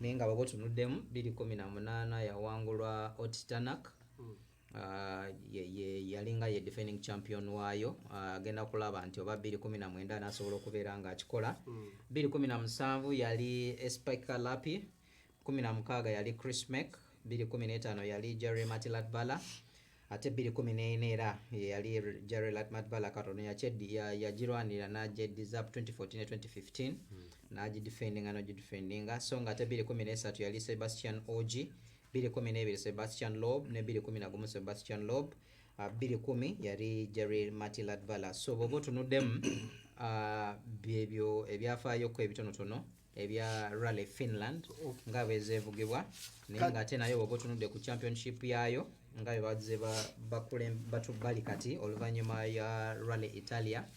naye nga bw'oba otunuddemu 2018 yawangulwa Otistanak yalinga ye defending champion waayo agenda kulaba nti oba 2019 nasobola okubeera nga akikola 2017 yali Espica Lapi 16 yali Chris Meck 2015 yali Jerry Matilatvala ate 2014 era yali Jerry Matilatvala katono yagirwanira n'agyeddiza 2014-2015 n'agidefendinga so nga ate 2013 yali Sebastian Ogi 2012 Sebastian Loeb ne 2011 Sebastian Loeb 2010 yali Jerry Matilatvala so bw'oba otunuddemu byebyo ebyafaayo ko ebitonotono ebya Rally Finland nga bezeevugibwa naye nga ate nayo bw'oba otunudde ku championship yayo nga bwe bali kati oluvannyuma ya Rally Italia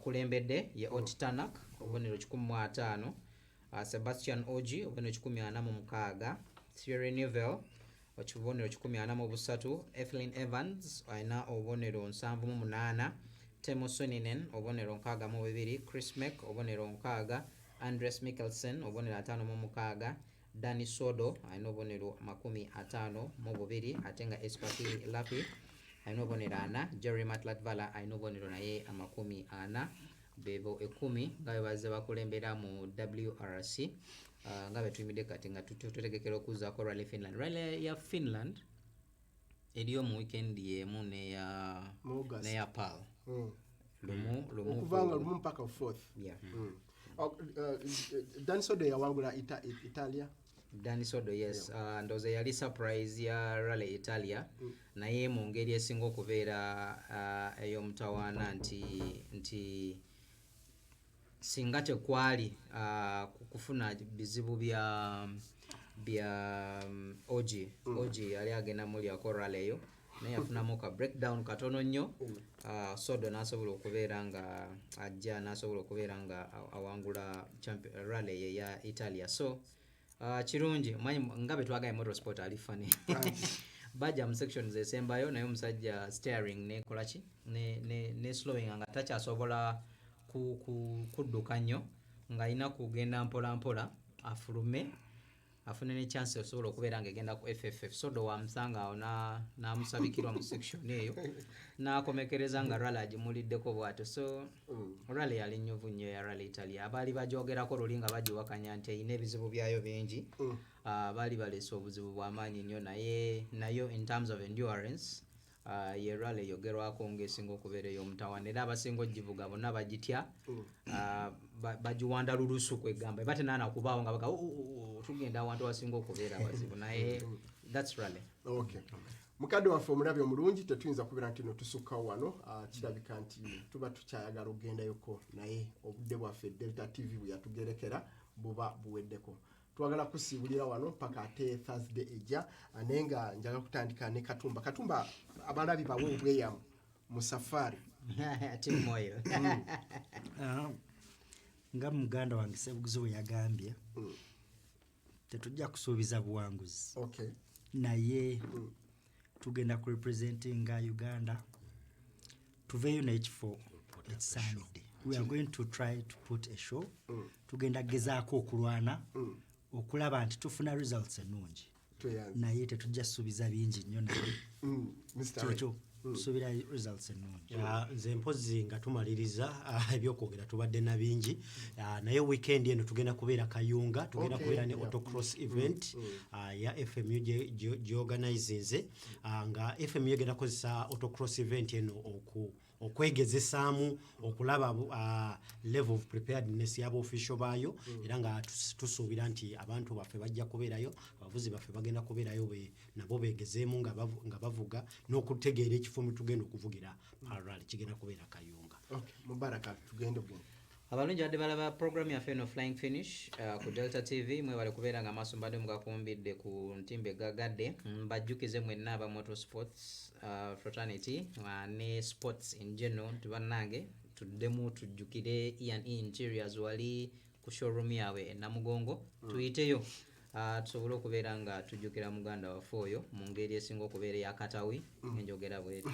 kulembedde ye Otistanak obubonero 15 Sebastian Ogi obubonero 46 Thierry Neuville okibonero 43 Ethelyn Evans alina obubonero 78 Temo Soninen obubonero 62 Chris Meck obubonero 6 Andres Mikkelsen obubonero 56 Dani Sodo alina obubonero 52 ate nga Espaki Lapi alina obubonero 4 Jerry Matilatvala alina obubonero naye 40 bebo 10 nga bwe bazze bakulembera mu WRC nga betuyimidde kati nga tutegekera okuzaako Rally Finland. Rally ya Finland eriyo mu weekend yemu neya Pal okuvanga lumu mpaka 4th Dani Sodo yawangula Italia Dani Sodo yes ndoze yali surprise ya Rally Italia naye mu ngeri esinga okubeera ey'omutawaana nti singa tekwali kufuna bizibu bya Ogi yali agenda mulyako rally eyo naye yafunamu ka breakdown katono nnyo Sodo n'asobola okubeera nga ajja n'asobola okubeera nga awangula rally ya Italia so kirungi nga bwe twagaye motorsport ali fani bajja mu sections esembayo naye omusajja steering nekola ki ne slowing nga takyasobola kudduka nnyo ng'alina kugenda mpola afulume afune ne chance osobola okubeera ng'egenda ku FFF Sodo wamusanga awo n'amusabikirwa mu section eyo n'akomekereza nga rally agimuliddeko bw'atyo so rally yali nnyuvu nnyo ya Rally Italia abaali bagyogerako luli nga bagiwakanya nti erina ebizibu byayo bingi baali baleese obuzibu bw'amaanyi nnyo nayo in terms of endurance ye rally yogerwako ng'esinga okubeera ey'omutawaana era abasinga ogivuga bonna bagitya bagiwanda lulusu kwegamba bate naanakubaawo nga baga tugenda awantu wasinga okubeera abazibu naye that's rally mukadde waffe omulabi omulungi tetuyinza kubeera nti no tusukka wano kirabika nti tuba tukyayagala okgendayoko naye obudde bwaffe Delta TV bwe yatugerekera buba buweddeko twagala kusiibulira wano paka ate Thursday ejja naye nga njaga kutandika ne Katumba abalabi bawe obweyamu mu safari ate moyo nga muganda wange Ssebuguzi we yagambye tetujja kusuubiza buwanguzi naye tugenda ku representinga Uganda tuveeyo n'ekifo ekisaanidde. We are going to try to put a show. Tugenda gezaako okulwana okulaba nti tufuna results ennungi naye tetujja suubiza bingi nnyo naye kyekyo tusuubira results ennungi. Nze mpozi nga tumaliriza ebyokwogera tubadde na bingi naye weekend eno tugenda kubeera Kayunga, tugenda kubeera ne autocross event ya FMU gyeorganizinze nga FMU egenda kozesa autocross event eno okwegezesaamu okulaba level of preparedness yaba official baayo era nga tusuubira nti abantu baffe bajja kubeerayo, abavuzi baffe bagenda kubeerayo nabo beegezeemu nga bavuga n'okutegeera ekifo mwe tugenda okuvugira parallel kigenda kubeera Kayunga. Mubaraka tugende bwe abalungi badde balaba program yaffe eno Flying Finish ku Delta TV mwebale kubeera nga maaso mbadde mugakumbidde ku ntimbe gagadde mbajjukize mwenna aba motorsports fraternity ne sports in general tubannange tuddemu tujjukire Ian Interiors wali ku showroom yaabwe e Namugongo tuyiteyo tusobole okubeera nga tujjukira muganda waffe oyo mu ngeri esinga okubeera eyakatawi enjogera bweri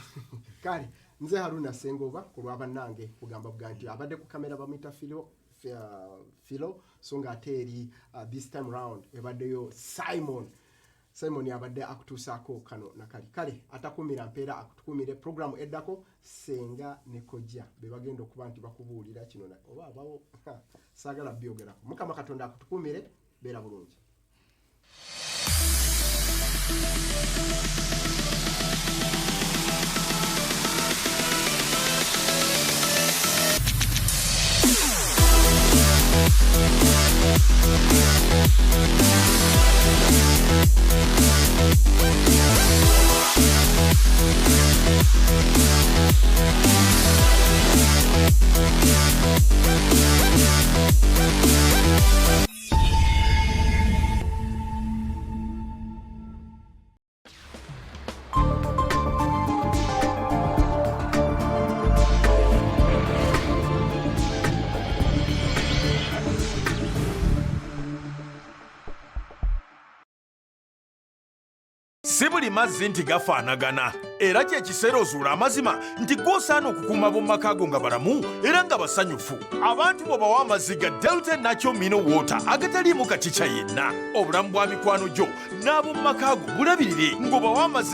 kale nze Haruna Sengoba ku lwabannange kugamba bwa nti abadde ku kamera bamuyita Philo so nga ate eri this time round ebaddeyo Simon yabadde akutuusaako kano nakali kale atakumira mpeera akutukumire programu eddako Senga ne Kojja be bagenda okuba nti bakubuulira kino oba abawo saagala byogerako. Mukama Katonda akutukumire beera bulungi. Si buli mazzi nti gafaanagana era kyekiseera ozuula amazima nti gw'osaana okukuuma ab'omumaka go nga balamu era nga basanyufu. Abantu bw'obawa amazzi ga Delta Natural Mineral Water agataliimu kakica yenna obulamu bwa mikwano gyo n'ab'omumaka go bulabirire ng'obawa amazzi